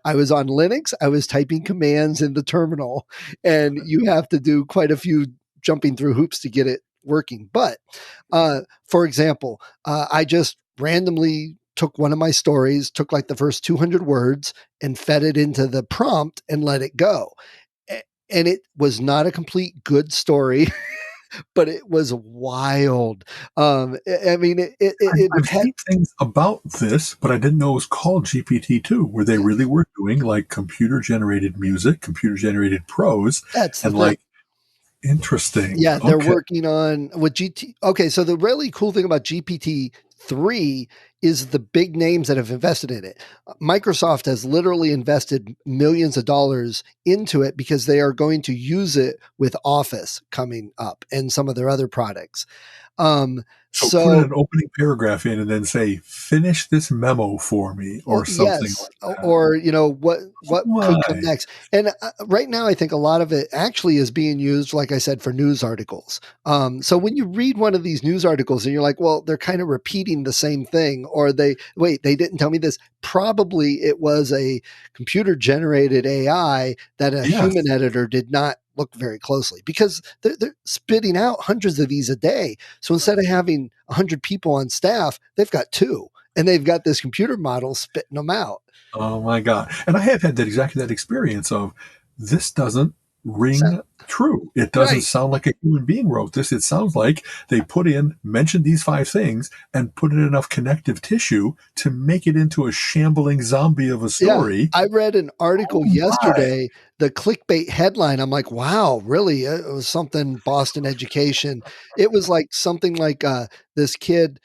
I was on Linux. I was typing commands in the terminal, and you have to do quite a few jumping through hoops to get it working. But for example, I just randomly took one of my stories, took like the first 200 words and fed it into the prompt and let it go. And it was not a complete good story. But it was wild. I mean,
I've seen things about this, but I didn't know it was called GPT-2, where they really were doing like computer-generated music, computer-generated prose.
That's
and like interesting.
Yeah, they're working on with GT. Okay, so the really cool thing about GPT-3 is the big names that have invested in it. Microsoft has literally invested millions of dollars into it because they are going to use it with Office coming up and some of their other products.
So put an opening paragraph in and then say, finish this memo for me or something like that.
Or, you know, what could come next. And right now, I think a lot of it actually is being used, like I said, for news articles. So when you read one of these news articles and you're like, well, they're kind of repeating the same thing, or they didn't tell me this. Probably it was a computer generated AI that a human editor did not look very closely, because they're spitting out hundreds of these a day. So instead of having 100 people on staff, they've got 2, and they've got this computer model spitting them out.
Oh my God. And I have had exactly that experience of, this doesn't ring true. It doesn't sound like a human being wrote this. It sounds like they mentioned these 5 things and put in enough connective tissue to make it into a shambling zombie of a story.
Yeah, I read an article yesterday, the clickbait headline. I'm like, wow, really? It was something Boston education. It was like something like this kid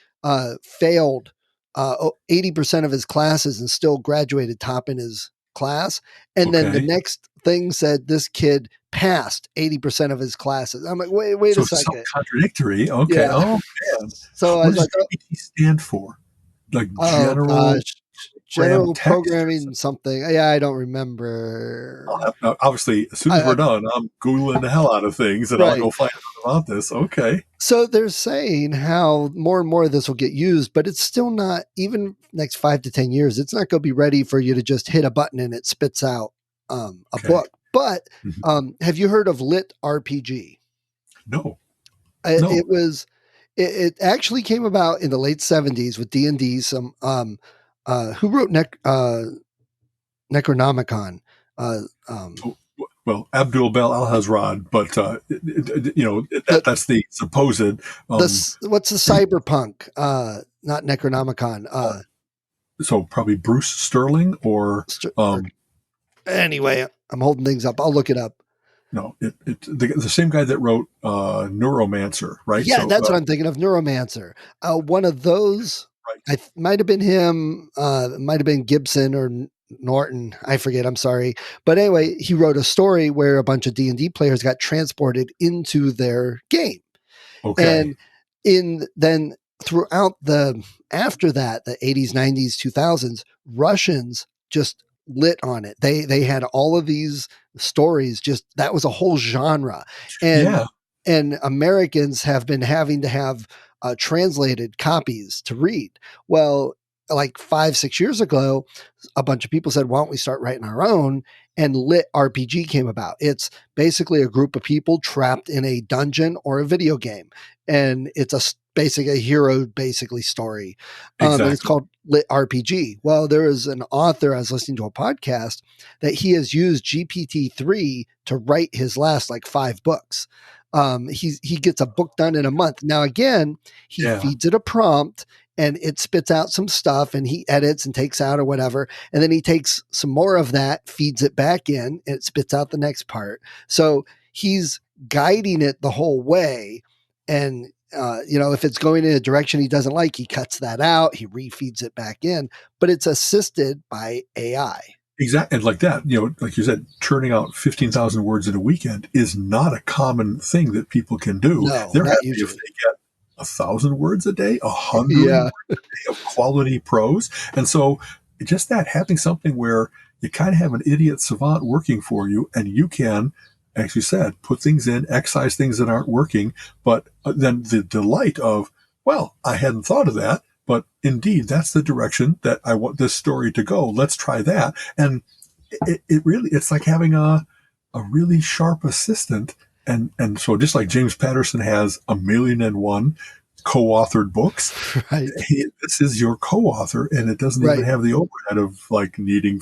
failed 80% of his classes and still graduated top in his class. And then the next thing said this kid passed 80% of his classes. I'm like, wait a second.
It's contradictory. Okay. Yeah. Oh man.
So
what does GPT stand for? Like
general programming something. Yeah, I don't remember.
Obviously, as soon as we're done, I'm Googling the hell out of things and I'll go find out about this. Okay.
So they're saying how more and more of this will get used, but it's still not, even next 5 to 10 years, it's not going to be ready for you to just hit a button and it spits out a book. But have you heard of litRPG?
No.
It actually came about in the late 70s with D&D. Some who wrote Necronomicon.
Well, Abdul Bel Al-Hazrad, but that's the supposed.
What's the cyberpunk? Not Necronomicon.
So probably Bruce Sterling or
anyway, I'm holding things up. I'll look it up.
No, the same guy that wrote Neuromancer, right?
Yeah, that's what I'm thinking of. Neuromancer. One of those. Right. Might have been him. Might have been Gibson or Norton. I forget. I'm sorry. But anyway, he wrote a story where a bunch of D&D players got transported into their game.
Okay.
And then throughout after that, the 80s, 90s, 2000s, Russians just lit on it. They had all of these stories. Just that was a whole genre. And Americans have been having to have translated copies to read. Well, like 5-6 years ago, a bunch of people said, why don't we start writing our own? And litRPG came about. It's basically a group of people trapped in a dungeon or a video game. And it's a hero story.
Exactly.
And it's called litRPG. Well, there is an author, I was listening to a podcast, that he has used GPT-3 to write his last 5 books. He gets a book done in a month. Now, again, he feeds it a prompt and it spits out some stuff and he edits and takes out or whatever. And then he takes some more of that, feeds it back in, and it spits out the next part. So he's guiding it the whole way. And, if it's going in a direction he doesn't like, he cuts that out, he refeeds it back in, but it's assisted by AI.
Exactly. And like that, like you said, churning out 15,000 words in a weekend is not a common thing that people can do.
No,
They're happy
usually.
if they get 1,000 words a day, 100 words a day of quality prose. And so just that, having something where you kind of have an idiot savant working for you and you can, as you said, put things in, excise things that aren't working, but then the delight of, well, I hadn't thought of that, but indeed, that's the direction that I want this story to go. Let's try that. And it's like having a really sharp assistant. And so just like James Patterson has 1,000,001 co-authored books,
right?
This is your co-author, and it doesn't even have the overhead of needing,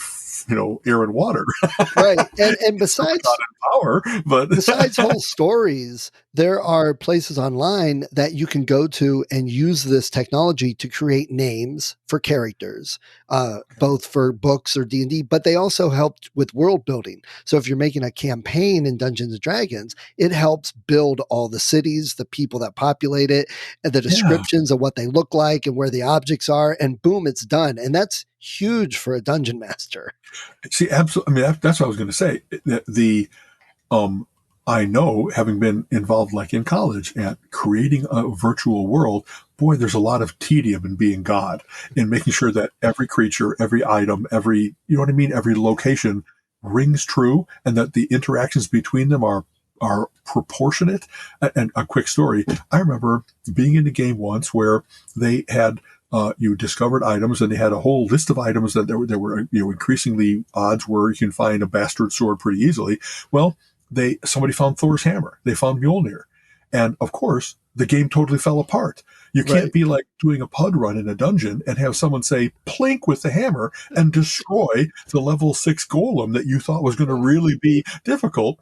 air and water.
Right. And besides
power, but
besides whole stories, there are places online that you can go to and use this technology to create names for characters, both for books or D&D, but they also help with world building. So if you're making a campaign in Dungeons and Dragons, it helps build all the cities, the people that populate it, and the descriptions of what they look like and where the objects are, and boom, it's done. And that's huge for a dungeon master.
See, absolutely. I mean, that's what I was going to say. I know, having been involved, like in college, at creating a virtual world, boy, there's a lot of tedium in being God, in making sure that every creature, every item, every location rings true, and that the interactions between them are proportionate. And a quick story: I remember being in a game once where they had. You discovered items, and they had a whole list of items that there were increasingly odds where you can find a bastard sword pretty easily. Well, somebody found Thor's hammer. They found Mjolnir. And of course, the game totally fell apart. You can't be like doing a PUD run in a dungeon and have someone say plink with the hammer and destroy the level 6 golem that you thought was going to really be difficult.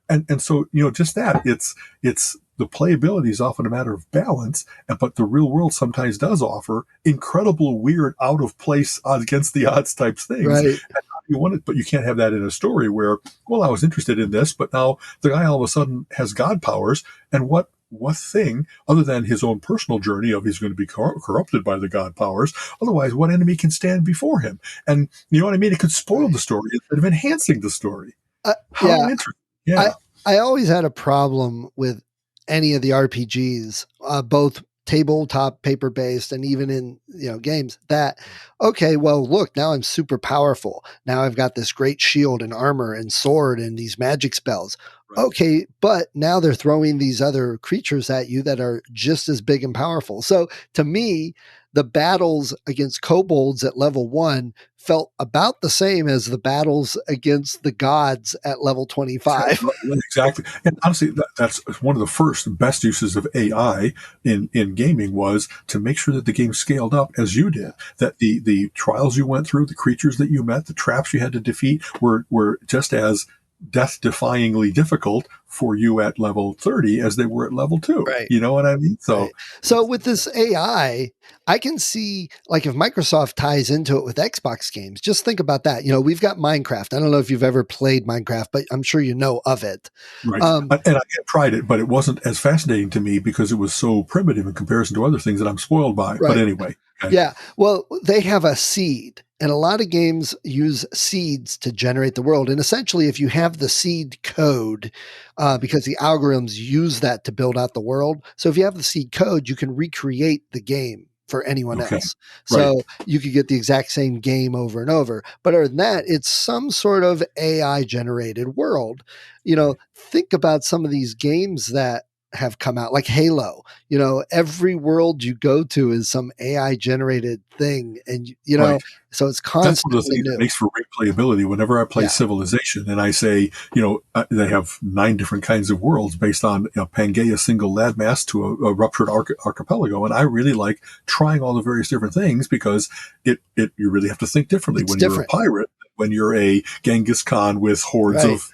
And so, just that, it's the playability is often a matter of balance, but the real world sometimes does offer incredible, weird, out of place, against the odds types things.
Right.
You want it, but you can't have that in a story where, well, I was interested in this, but now the guy all of a sudden has god powers, and what thing, other than his own personal journey of he's going to be corrupted by the god powers, otherwise what enemy can stand before him? And you know what I mean? It could spoil the story instead of enhancing the story. How interesting. Yeah.
I always had a problem with any of the RPGs, both tabletop, paper-based, and even in games, that, okay, well, look, now I'm super powerful. Now I've got this great shield and armor and sword and these magic spells. Right. Okay, but now they're throwing these other creatures at you that are just as big and powerful. So to me, the battles against kobolds at level 1 felt about the same as the battles against the gods at level 25.
Exactly. And honestly, that's one of the first best uses of AI in gaming, was to make sure that the game scaled up as you did, that the trials you went through, the creatures that you met, the traps you had to defeat were just as death-defyingly difficult for you at level 30 as they were at level 2.
Right.
You know what I mean? So,
right. So with this AI, I can see, like, if Microsoft ties into it with Xbox games, just think about that. We've got Minecraft. I don't know if you've ever played Minecraft, but I'm sure you know of it.
right. And I have tried it, but it wasn't as fascinating to me because it was so primitive in comparison to other things that I'm spoiled by. But anyway. Okay.
Yeah. Well, they have a seed. And a lot of games use seeds to generate the world. And essentially, if you have the seed code, because the algorithms use that to build out the world. So if you have the seed code, you can recreate the game for anyone else. So you could get the exact same game over and over. But other than that, it's some sort of AI generated world. Think about some of these games that have come out, like Halo. Every world you go to is some AI generated thing, and so it's constantly
That's one of the things that makes for replayability. Whenever I play Civilization and I say, they have 9 different kinds of worlds based on Pangaea single landmass to a ruptured archipelago, and I really like trying all the various different things because you really have to think differently when you're a pirate, when you're a Genghis Khan with hordes of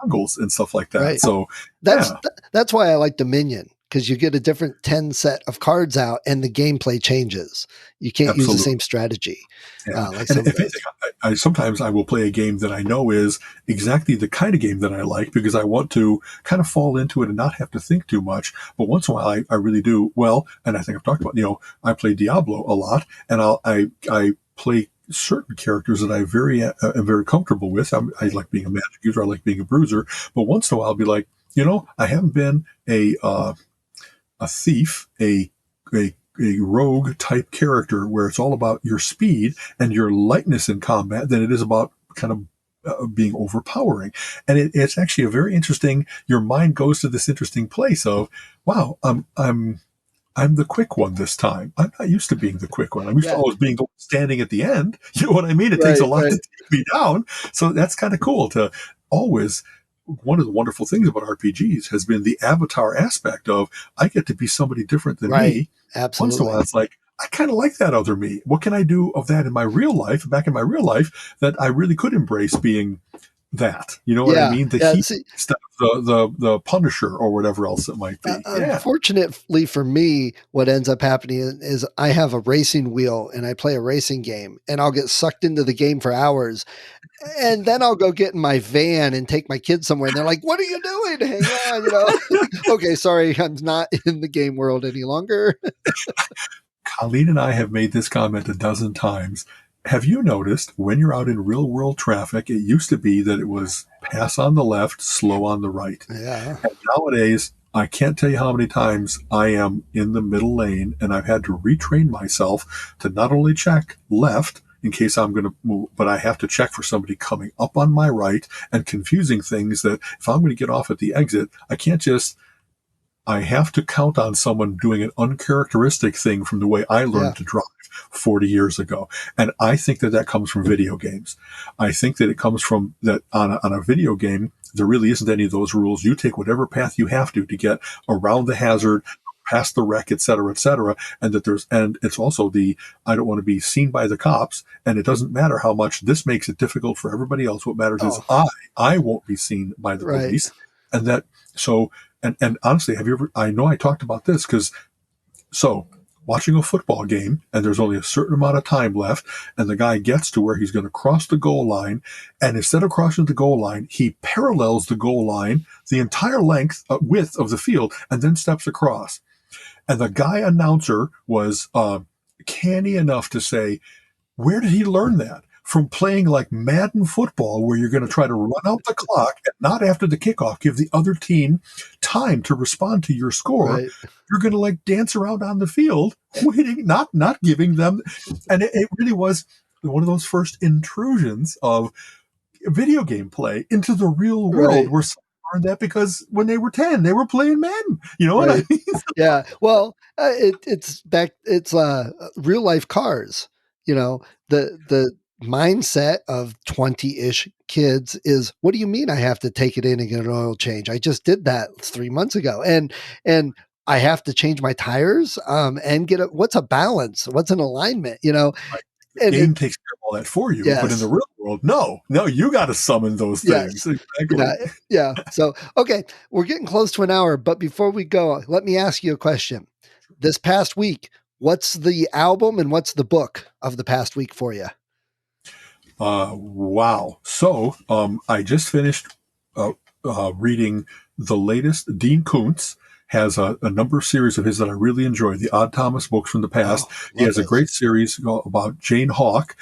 Mongols and stuff like that.
Right.
So
that's why I like Dominion, because you get a different 10 set of cards out and the gameplay changes. You can't use the same strategy. Like
sometimes I will play a game that I know is exactly the kind of game that I like because I want to kind of fall into it and not have to think too much. But once in a while, I really do well. And I think I've talked about, I play Diablo a lot, and I play certain characters that I am very comfortable with. I like being a magic user. I like being a bruiser. But once in a while, I'll be like, I haven't been a thief, a rogue type character where it's all about your speed and your lightness in combat than it is about kind of being overpowering. And it's actually a very interesting, your mind goes to this interesting place of, wow, I'm the quick one this time. I'm not used to being the quick one. I'm used to always being standing at the end. You know what I mean? It takes a lot to take me down. So that's kind of cool to always. One of the wonderful things about RPGs has been the avatar aspect of I get to be somebody different than me.
Absolutely.
Once in a while, it's like, I kind of like that other me. What can I do of that in my real life, back in my real life, that I really could embrace being that? You know what I mean? The heat instead of the Punisher or whatever else it might be.
Unfortunately for me, what ends up happening is I have a racing wheel and I play a racing game, and I'll get sucked into the game for hours. And then I'll go get in my van and take my kids somewhere. And they're like, "What are you doing? Hang on, Okay, sorry, I'm not in the game world any longer."
Colleen and I have made this comment a dozen times. Have you noticed when you're out in real world traffic, it used to be that it was pass on the left, slow on the right.
Yeah.
And nowadays, I can't tell you how many times I am in the middle lane and I've had to retrain myself to not only check left in case I'm going to move, but I have to check for somebody coming up on my right and confusing things that if I'm going to get off at the exit, I have to count on someone doing an uncharacteristic thing from the way I learned to drive 40 years ago. And I think that comes from video games. I think that it comes from that on a video game, there really isn't any of those rules. You take whatever path you have to get around the hazard, past the wreck, et cetera, and it's also I don't want to be seen by the cops, and it doesn't matter how much this makes it difficult for everybody else. What matters is I won't be seen by the police. And that, so, and honestly, I know I talked about this watching a football game and there's only a certain amount of time left and the guy gets to where he's going to cross the goal line, and instead of crossing the goal line, he parallels the goal line the entire width of the field and then steps across. And the guy announcer was canny enough to say, where did he learn that? From playing like Madden football, where you're going to try to run out the clock and not after the kickoff give the other team time to respond to your score. Right. You're going to dance around on the field, waiting, not giving them. And it really was one of those first intrusions of video game play into the real world where some learned that because when they were 10, they were playing men. You know what I mean?
Yeah. Well, it's real life cars. You know, the mindset of 20-ish kids is, what do you mean I have to take it in and get an oil change? I just did that 3 months ago. And I have to change my tires and what's a balance? What's an alignment? You know,
Right. The
and
game takes care of all that for you, but in the
yes.
real world, no, you got to summon those things.
Yes.
Exactly.
Yeah. Yeah. So, okay, we're getting close to an hour, but before we go, let me ask you a question. This past week, what's the album and what's the book of the past week for you?
Wow. So, I just finished reading the latest. Dean Koontz has a number of series of his that I really enjoy. The Odd Thomas books from the past.
Oh,
He
love
has a
those.
great series about Jane Hawk,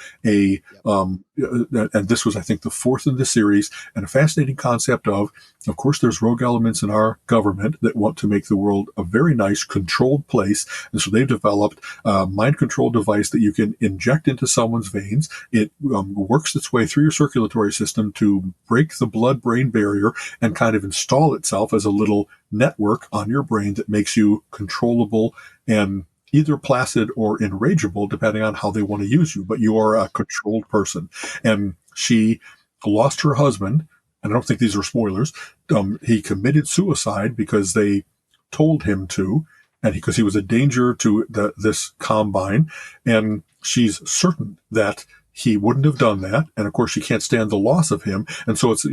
Yep.
and this was, I think, the fourth in the series, and a fascinating concept of course, there's rogue elements in our government that want to make the world a very nice, controlled place, and so they've developed a mind control device that you can inject into someone's veins. It works its way through your circulatory system to break the blood-brain barrier and kind of install itself as a little network on your brain that makes you controllable and either placid or enrageable, depending on how they want to use you. But you are a controlled person. And she lost her husband. And I don't think these are spoilers. He committed suicide because they told him to, and because he was a danger to this combine. And she's certain that he wouldn't have done that. And of course, she can't stand the loss of him. And so it's,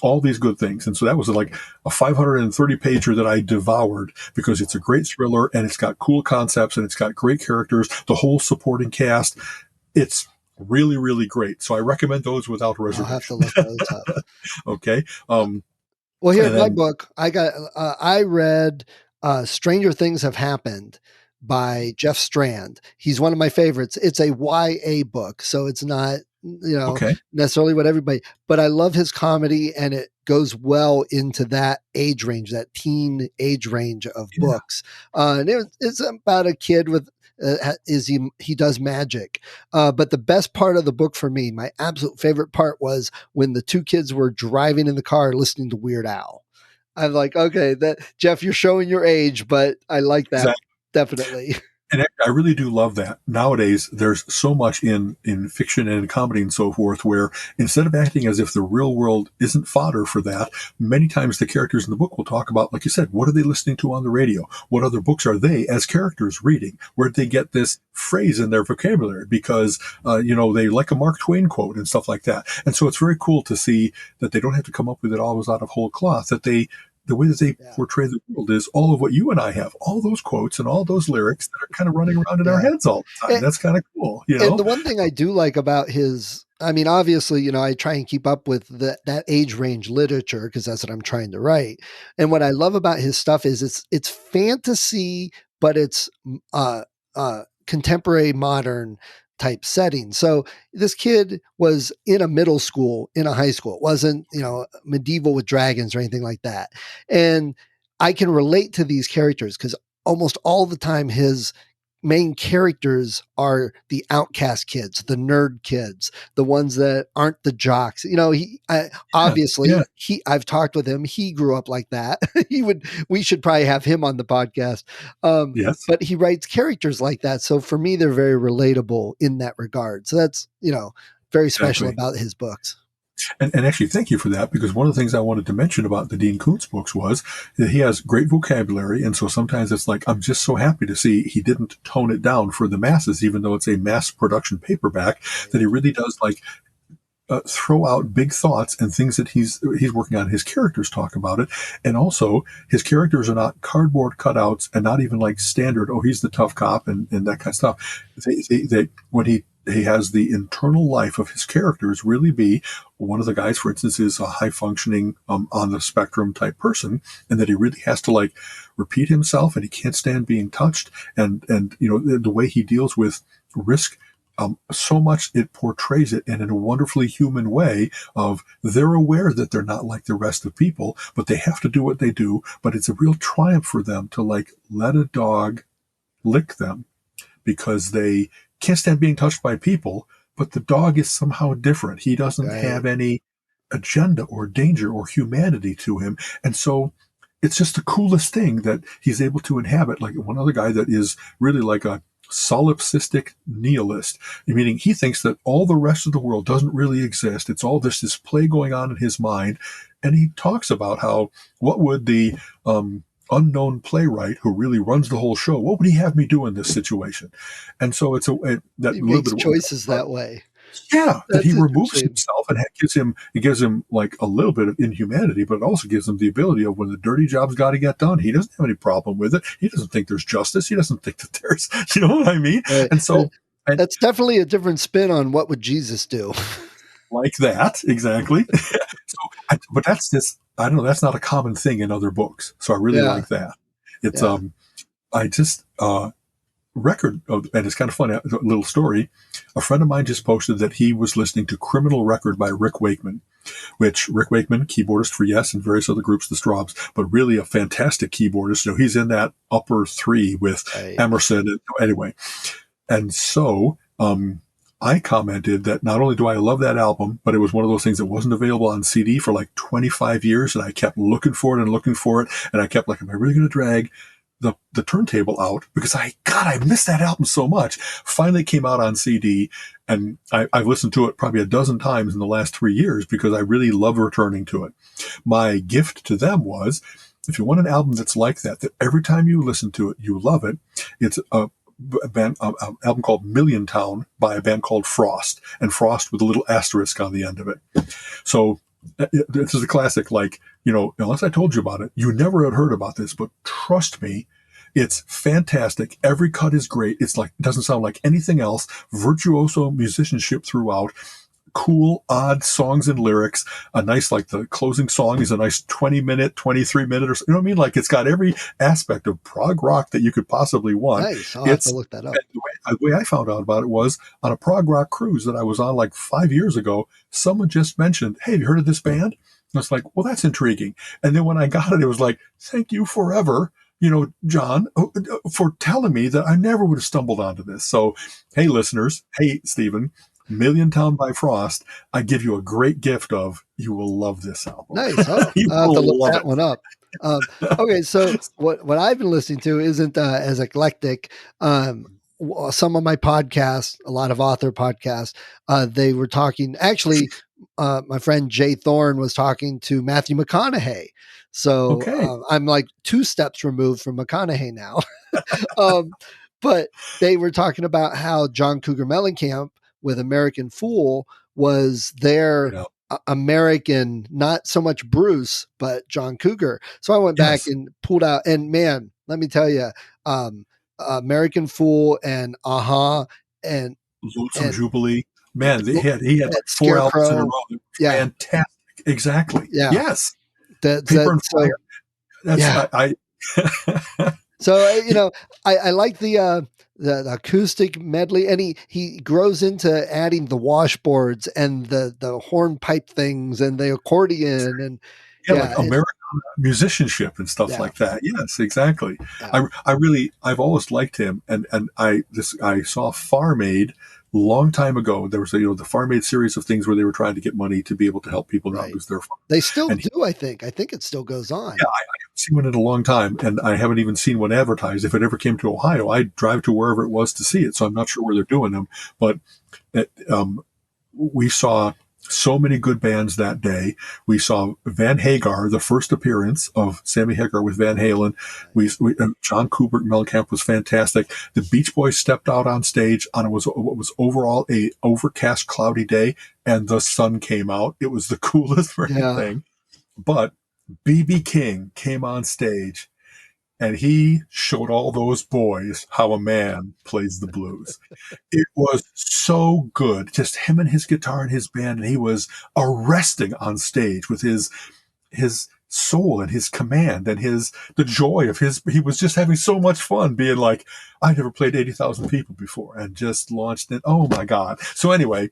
all these good things. And so that was like a 530 pager that I devoured because it's a great thriller and it's got cool concepts and it's got great characters, the whole supporting cast. It's really, really great. So I recommend those without
I'll have to
reservation.
look those up.
Okay.
Well, here,
And
my
then,
book, I read Stranger Things Have Happened by Jeff Strand. He's one of my favorites. It's a YA book, so it's not,
okay.
necessarily what everybody, but I love his comedy and it goes well into that age range, that teen age range of
Yeah.
books. And it's about a kid with, he does magic. But the best part of the book for me, my absolute favorite part, was when the two kids were driving in the car listening to Weird Al. I'm like, okay, that Jeff, you're showing your age, but I like that
Exactly.
definitely.
And I really do love that. Nowadays, there's so much in fiction and comedy and so forth where instead of acting as if the real world isn't fodder for that, many times the characters in the book will talk about, like you said, what are they listening to on the radio? What other books are they as characters reading? Where'd they get this phrase in their vocabulary? Because, they like a Mark Twain quote and stuff like that. And so it's very cool to see that they don't have to come up with it always out of whole cloth, that the way that they portray the world is all of what you and I have, all those quotes and all those lyrics that are kind of running around in our heads all the time. That's kind of cool,
And the one thing I do like about his, I mean, obviously, I try and keep up with that age range literature because that's what I'm trying to write. And what I love about his stuff is it's fantasy, but it's contemporary modern type setting. So this kid was in a middle school, in a high school. It wasn't, medieval with dragons or anything like that. And I can relate to these characters because almost all the time his main characters are the outcast kids, the nerd kids, the ones that aren't the jocks. I've talked with him. He grew up like that. We should probably have him on the podcast.
Yes.
But he writes characters like that. So for me, they're very relatable in that regard. So that's, very special about his books.
And actually, thank you for that, because one of the things I wanted to mention about the Dean Koontz books was that he has great vocabulary. And so sometimes it's like, I'm just so happy to see he didn't tone it down for the masses, even though it's a mass production paperback, that he really does throw out big thoughts and things that he's working on. His characters talk about it. And also his characters are not cardboard cutouts and not even like standard, oh, he's the tough cop and that kind of stuff. When he has the internal life of his characters really be one of the guys, for instance, is a high functioning, on the spectrum type person, and that he really has to repeat himself and he can't stand being touched. And, the way he deals with risk, so much it portrays it in a wonderfully human way of they're aware that they're not like the rest of people, but they have to do what they do. But it's a real triumph for them to let a dog lick them because they can't stand being touched by people, but the dog is somehow different. He doesn't have any agenda or danger or humanity to him. And so it's just the coolest thing that he's able to inhabit. Like one other guy that is really like a solipsistic nihilist, meaning he thinks that all the rest of the world doesn't really exist. It's all this play going on in his mind. And he talks about how, what would the unknown playwright who really runs the whole show, what would he have me do in this situation? And so it's that
he
little
makes
bit
choices that way.
Yeah, that he
That's
removes
interesting.
himself, and it gives him like a little bit of inhumanity, but it also gives him the ability of when the dirty job's got to get done. He doesn't have any problem with it. He doesn't think there's justice. He doesn't think that there's, you know what I mean?
Right.
And so,
that's definitely a different spin on what would Jesus do.
like that, exactly. But that's this. I don't know. That's not a common thing in other books, so I really like that. It's I just record of, and it's kind of funny, a little story. A friend of mine just posted that he was listening to Criminal Record by Rick Wakeman, which Rick Wakeman, keyboardist for Yes and various other groups, the Strawbs, but really a fantastic keyboardist. You know, he's in that upper three with Emerson. And, anyway. And so, I commented that not only do I love that album, but it was one of those things that wasn't available on CD for like 25 years. And I kept looking for it. And I kept like, am I really going to drag the turntable out? Because I missed that album so much. Finally it came out on CD, and I've listened to it probably a dozen times in the last 3 years because I really love returning to it. My gift to them was, if you want an album that's like that every time you listen to it, you love it, it's an album called Milliontown by a band called Frost, and Frost with a little asterisk on the end of it. So this is a classic, like, you know, unless I told you about it, you never had heard about this, but trust me, it's fantastic. Every cut is great. It's like, it doesn't sound like anything else. Virtuoso musicianship throughout. Cool, odd songs and lyrics. A nice, like the closing song is a nice 20-minute, 23-minute, or you know what I mean? Like it's got every aspect of prog rock that you could possibly want.
Nice. I'll have to look that up.
The way I found out about it was on a prog rock cruise that I was on like 5 years ago. Someone just mentioned, hey, have you heard of this band? And I was like, well, that's intriguing. And then when I got it, it was like, thank you forever, you know, John, for telling me that I never would have stumbled onto this. So, hey, listeners, hey, Stephen, Milliontown by Frost, I give you a great gift of, you will love this album.
Nice. Oh, I'll have to look that one up. Okay, so what I've been listening to isn't as eclectic. Some of my podcasts, a lot of author podcasts, they were talking, actually, my friend Jay Thorne was talking to Matthew McConaughey. So I'm like 2 steps removed from McConaughey now. But they were talking about how John Cougar Mellencamp with American Fool was their American, not so much Bruce, but John Cougar. So I went back and pulled out, and man, let me tell you, American Fool and Aha and
Lonesome Jubilee. Man, he had like 4 albums in a row. Fantastic. Exactly.
Yeah.
Yes. Paper and Fire. That's
So, you know, I like the acoustic medley, and he grows into adding the washboards and the hornpipe things and the accordion and
like American musicianship and stuff like that. Yes, exactly. Yeah. I've always liked him, and I saw Farm Aid long time ago. There was the Farm Aid series of things where they were trying to get money to be able to help people not lose their farm.
They still do, I think. I think it still goes on.
Yeah, I haven't seen one in a long time, and I haven't even seen one advertised. If it ever came to Ohio, I'd drive to wherever it was to see it. So I'm not sure where they're doing them, but we saw so many good bands that day. We saw Van Hagar, the first appearance of Sammy Hagar with Van Halen. John Cougar Mellencamp was fantastic. The Beach Boys stepped out on stage on what was overall a overcast, cloudy day, and the sun came out. It was the coolest freaking thing. But B.B. King came on stage, and he showed all those boys how a man plays the blues. It was so good. Just him and his guitar and his band, and he was arresting on stage with his soul and his command and the joy of he was just having so much fun being like, I never played 80,000 people before, and just launched it. Oh my God. So anyway,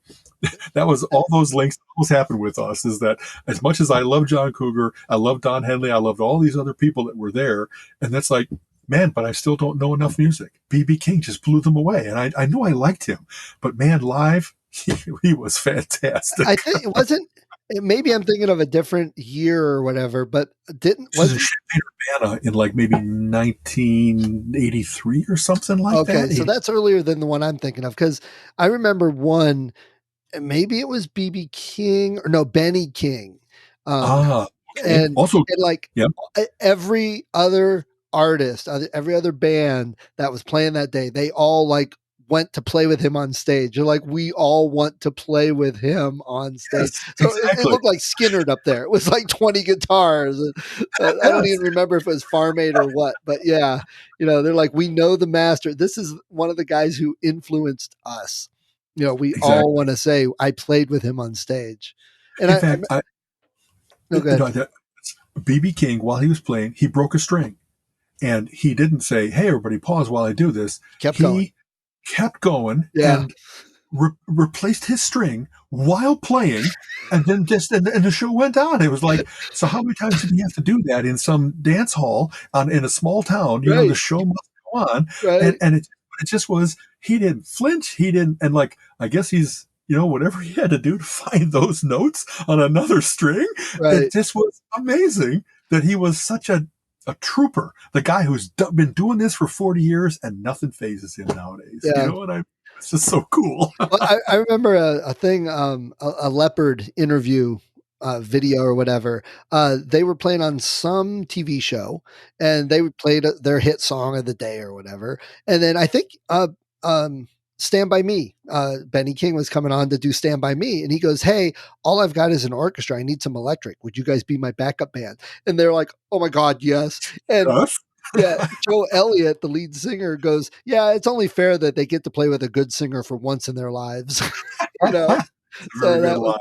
that was all those links almost happened with us, is that as much as I love John Cougar, I love Don Henley, I loved all these other people that were there. And that's like, man, but I still don't know enough music. B.B. King just blew them away. And I knew I liked him, but man, live, he was fantastic.
I think Maybe I'm thinking of a different year or whatever, but
This is in Champaign-Urbana in like maybe 1983 or something like
okay,
that.
so that's earlier than the one I'm thinking of, because I remember one, maybe it was BB King or no, Benny King. Um,
Okay.
and
Also,
like
yeah,
every other artist, every other band that was playing that day, they all like went to play with him on stage. You're like, we all want to play with him on stage.
yes,
So it
exactly.
looked like Skinner up there. It was like 20 guitars. I don't
Yes,
even remember if it was Farm Aid or what, but yeah, they're like, we know the master. This is one of the guys who influenced us. We all
exactly.
want to say, I played with him on stage. And
In
I
fact,
no, go ahead.
BB King, while he was playing, he broke a string. And he didn't say, "Hey, everybody, pause while I do this."
Kept going.
He kept going
Yeah.
and replaced his string while playing, and then and the show went on. It was like, so how many times did he have to do that in some dance hall in a small town? The
Right.
show must go on, and
Right.
it just was. He didn't flinch. He didn't, and like I guess he's. Whatever he had to do to find those notes on another string, it
Right.
just was amazing that he was such a trooper, the guy who's been doing this for 40 years and nothing phases him nowadays. You
Yeah.
know what I mean? It's just so cool.
Well, I remember a thing, a leopard interview video or whatever. They were playing on some TV show, and they played their hit song of the day or whatever. And then I think Stand By Me, Benny King was coming on to do Stand By Me, and he goes, "Hey, all I've got is an orchestra. I need some electric. Would you guys be my backup band?" And they're like, "Oh my God, yes." And
Yes.
yeah, Joe Elliott, the lead singer, goes, "Yeah, it's only fair that they get to play with a good singer for once in their lives." you know,
Very
so
good
that was,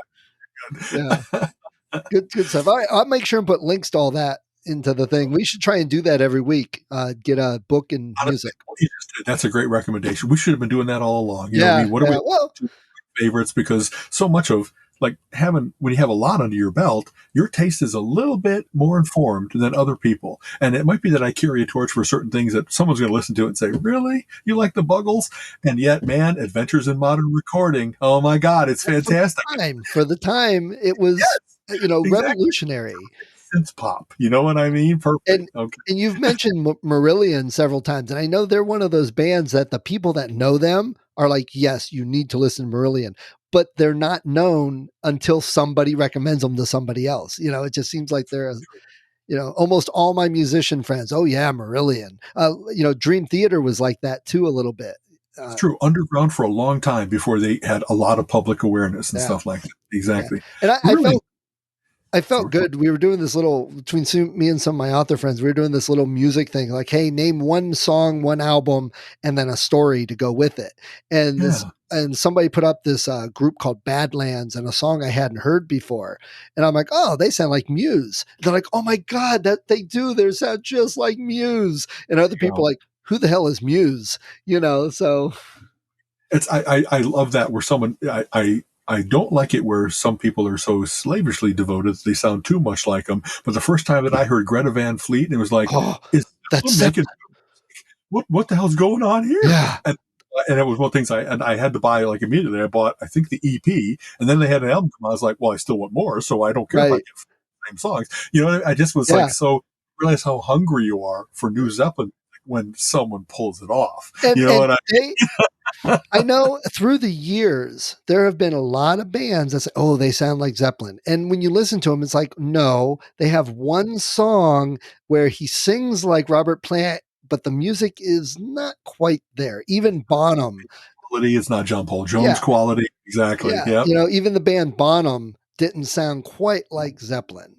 line.
yeah, good stuff. I'll make sure and put links to all that into the thing. We should try and do that every week. Get a book and
Honestly,
music.
what you just did, that's a great recommendation. We should have been doing that all along. I
Yeah,
mean, what are we
yeah. Well,
favorites? Because so much of like when you have a lot under your belt, your taste is a little bit more informed than other people. And it might be that I carry a torch for certain things that someone's going to listen to it and say, "Really? You like the Buggles?" And yet, man, Adventures in Modern Recording. Oh my God, it's fantastic.
for the time, it was
Yes, exactly.
revolutionary.
Synth pop. You know what I mean? Perfect.
And
Okay.
you've mentioned Marillion several times, and I know they're one of those bands that the people that know them are like, yes, you need to listen to Marillion, but they're not known until somebody recommends them to somebody else. It just seems like they're, almost all my musician friends. Oh yeah, Marillion. Dream Theater was like that too, a little bit.
It's true. Underground for a long time before they had a lot of public awareness and
Yeah,
stuff like that.
yeah.
Exactly.
And
Really?
I felt
Sorry.
good. We were doing this little between me and some of my author friends. We were doing this little music thing, like, hey, name one song, one album, and then a story to go with it. And
Yeah.
somebody put up this group called Badlands and a song I hadn't heard before. And I'm like, oh, they sound like Muse. They're like, oh my God, that they do. They sound just like Muse. And other people are like, who the hell is Muse? So
I love that where someone I don't like it where some people are so slavishly devoted that they sound too much like them. But the first time that I heard Greta Van Fleet, it was like,
oh,
is
that's
making what the hell's going on here?
yeah.
And it was one of the things I had to buy like immediately. I bought I think the EP, and then they had an album come out. I was like, well, I still want more, so I don't care if I
Right.
get the same songs. I just was like,
Yeah.
so realize how hungry you are for new Zeppelin when someone pulls it off.
And,
You know what I
I know through the years, there have been a lot of bands that say, oh, they sound like Zeppelin. And when you listen to them, it's like, no, they have one song where he sings like Robert Plant, but the music is not quite there. Even Bonham.
quality is not John Paul Jones
Yeah.
quality. Exactly.
Yeah.
Yeah.
Even the band Bonham didn't sound quite like Zeppelin.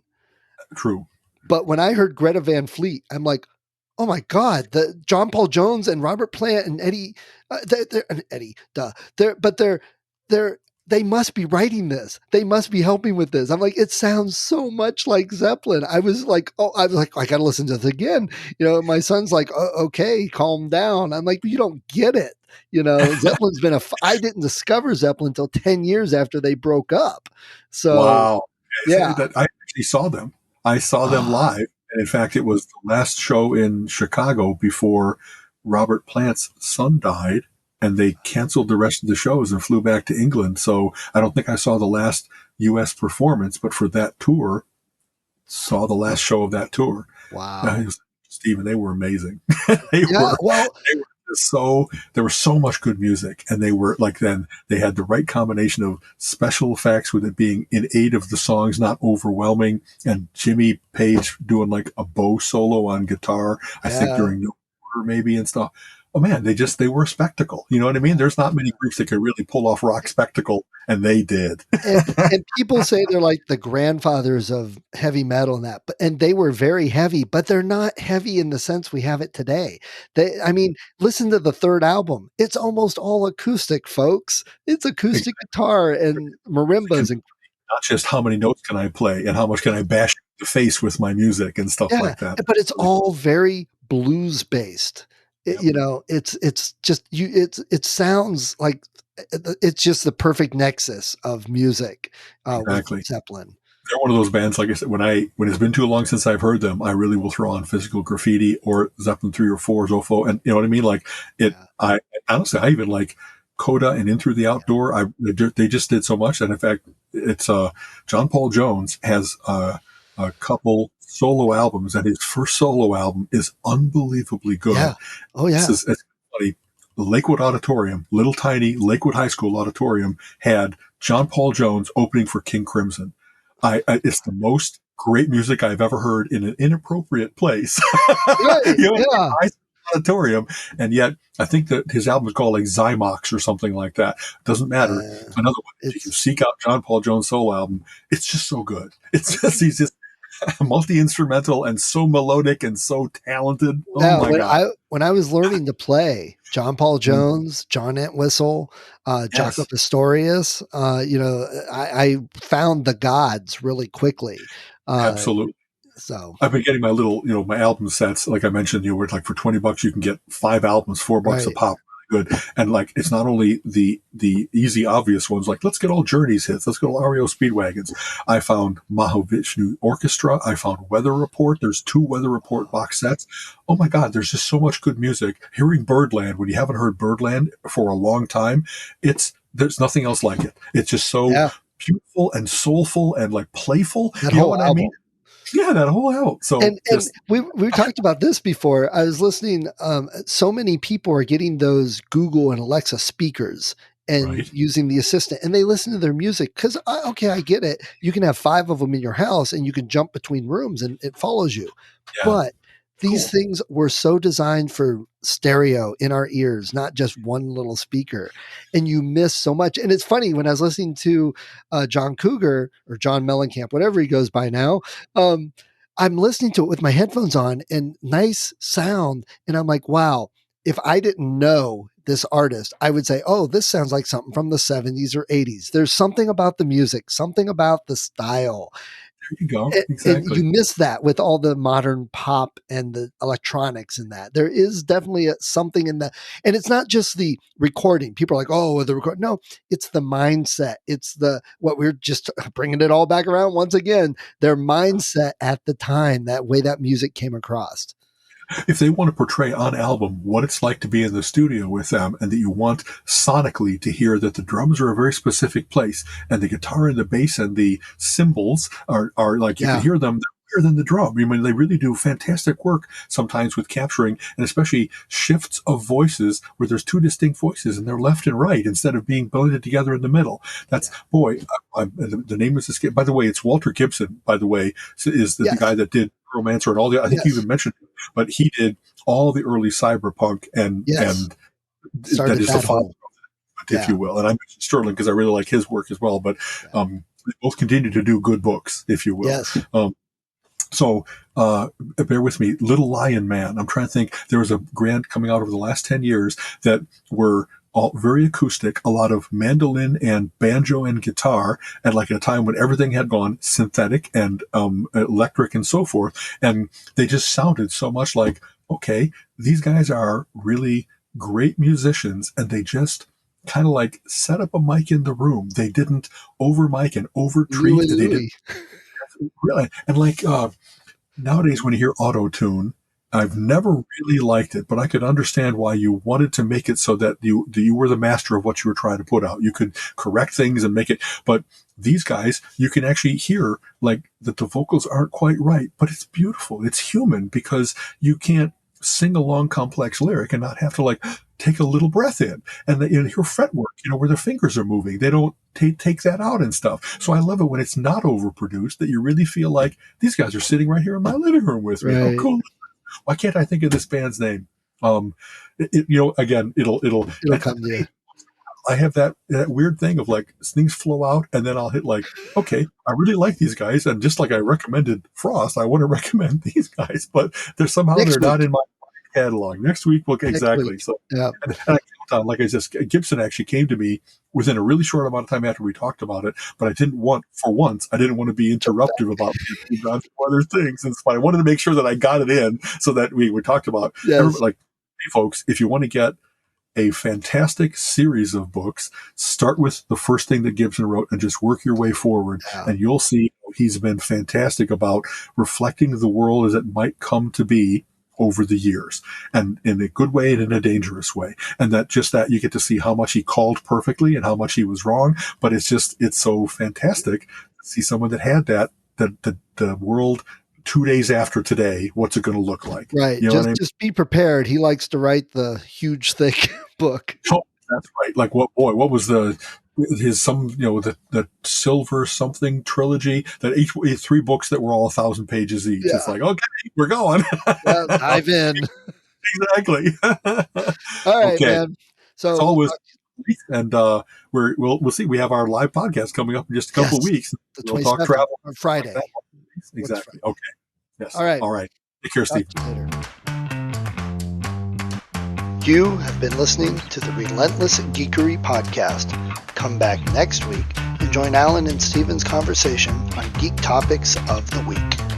True.
But when I heard Greta Van Fleet, I'm like, oh my God, the John Paul Jones and Robert Plant and Eddie, Eddie, duh. They must be writing this. They must be helping with this. I'm like, it sounds so much like Zeppelin. I was like, I got to listen to this again. My son's like, oh, okay, calm down. I'm like, you don't get it. Zeppelin's been I didn't discover Zeppelin until 10 years after they broke up. So,
Wow.
yeah.
That I actually saw them. I saw them live. And in fact, it was the last show in Chicago before Robert Plant's son died, and they canceled the rest of the shows and flew back to England. So I don't think I saw the last U.S. performance, but for that tour, saw the last show of that tour.
Wow.
Stephen, they were amazing. they
Yeah.
were
Well,
they were so there was so much good music, and they were like, then they had the right combination of special effects with it being in aid of the songs, not overwhelming, and Jimmy Page doing like a bow solo on guitar, I think
yeah.
during No Order maybe and stuff. Oh man, they were a spectacle. You know what I mean? There's not many groups that could really pull off rock spectacle, and they did.
And people say they're like the grandfathers of heavy metal and that, and they were very heavy, but they're not heavy in the sense we have it today. I mean, listen to the third album. It's almost all acoustic, folks. It's acoustic guitar and marimbas and
Not just how many notes can I play and how much can I bash the face with my music and stuff
yeah,
like that.
but it's all very blues based.
Yep.
It's just it sounds like it's just the perfect nexus of music
Exactly.
with Zeppelin.
They're one of those bands, like I said, when it's been too long since I've heard them, I really will throw on Physical Graffiti or Zeppelin 3 or 4 Zofo, and you know what I mean? Like it,
Yeah.
I honestly, I even like Coda and In Through the Outdoor. They just did so much. And in fact, it's, John Paul Jones has, a couple solo albums, and his first solo album is unbelievably good.
Yeah. Oh yeah.
It's funny. Lakewood Auditorium, little tiny Lakewood High School auditorium, had John Paul Jones opening for King Crimson. It's the most great music I've ever heard in an inappropriate place.
Right.
You know,
Yeah.
auditorium, and yet I think that his album is called like Zymox or something like that. Doesn't matter. Another one. If you can seek out John Paul Jones solo album, it's just so good. It's just he's just multi-instrumental and so melodic and so talented. Oh my god!
When I was learning to play John Paul Jones, John Entwistle, Jaco Pastorius, I found the gods really quickly.
Absolutely.
So
I've been getting my little, my album sets. Like I mentioned, where like for $20 you can get 5 albums, $4 a pop. Good. And like, it's not only the easy, obvious ones, like let's get all Journey's hits. Let's go REO Speedwagons. I found Mahavishnu Orchestra. I found Weather Report. There's 2 Weather Report box sets. Oh my God, there's just so much good music. Hearing Birdland, when you haven't heard Birdland for a long time, there's nothing else like it. It's just so beautiful and soulful and like playful.
That
you know
whole
what
album.
I mean? Yeah, that whole album. So
and we talked about this before. I was listening. So many people are getting those Google and Alexa speakers and using the assistant, and they listen to their music because I get it. You can have 5 of them in your house, and you can jump between rooms, and it follows you. Yeah. But these things were so designed for stereo in our ears, not just one little speaker. And you miss so much. And it's funny, when I was listening to John Cougar or John Mellencamp, whatever he goes by now, I'm listening to it with my headphones on and nice sound. And I'm like, wow, if I didn't know this artist, I would say, oh, this sounds like something from the 70s or 80s. There's something about the music, something about the style.
There you go.
And you miss that with all the modern pop and the electronics in that. There is definitely something in that. And it's not just the recording. People are like, oh, the record. No, it's the mindset. It's what we're just bringing it all back around once again, their mindset at the time, that way that music came across.
If they want to portray on album what it's like to be in the studio with them, and that you want sonically to hear that the drums are a very specific place and the guitar and the bass and the cymbals are like, you can hear them better than the drum. I mean, they really do fantastic work sometimes with capturing, and especially shifts of voices where there's 2 distinct voices and they're left and right instead of being blended together in the middle. That's the name is escaped. By the way, it's Walter Gibson, by the way, is the guy that did Romancer and all the, I think you even mentioned it, but he did all the early cyberpunk and that is the father, if you will. And I mentioned Sterling because I really like his work as well, but they both continue to do good books, if you will.
Yes.
So bear with me, Little Lion Man. I'm trying to think. There was a grant coming out over the last 10 years that were all very acoustic, a lot of mandolin and banjo and guitar, at like a time when everything had gone synthetic and electric and so forth. And they just sounded so much like, okay, these guys are really great musicians, and they just kind of like set up a mic in the room. They didn't over mic and over treat. They didn't really. And like nowadays, when you hear auto tune, I've never really liked it, but I could understand why you wanted to make it so that you were the master of what you were trying to put out. You could correct things and make it, but these guys, you can actually hear like that the vocals aren't quite right, but it's beautiful. It's human because you can't sing a long, complex lyric and not have to like take a little breath in and hear fretwork, where their fingers are moving. They don't take that out and stuff. So I love it when it's not overproduced, that you really feel like these guys are sitting right here in my living room with me.
Right.
How cool. Why can't I think of this band's name? Again, it'll
come to you.
I have that weird thing of like things flow out and then I'll hit like, okay, I really like these guys. And just like I recommended Frost, I want to recommend these guys, but they're not in my catalog. Next week, exactly. So,
yeah.
And I count on, like I said, Gibson actually came to me within a really short amount of time after we talked about it, but I didn't want to be interruptive about other things. And so I wanted to make sure that I got it in so that we talked about, like, hey folks, if you want to get a fantastic series of books, start with the first thing that Gibson wrote and just work your way forward. Yeah. And you'll see he's been fantastic about reflecting the world as it might come to be over the years, and in a good way and in a dangerous way. And that you get to see how much he called perfectly and how much he was wrong. But it's so fantastic to see someone that had the world 2 days after today, what's it going to look like?
Right. Just be prepared. He likes to write the huge, thick book.
Oh, that's right. Like what was the Silver something trilogy, that each 3 books that were all 1,000 pages each. Yeah. It's like, okay, we're going.
Yeah, dive in.
Exactly.
All right, okay, man. So
it's always, and we'll see. We have our live podcast coming up in just a couple of weeks.
We'll talk travel on Friday.
Exactly. Okay. Yes.
All right.
All right. Take care, Steve.
You have been listening to the Relentless Geekery podcast. Come back next week and join Alan and Steven's conversation on geek topics of the week.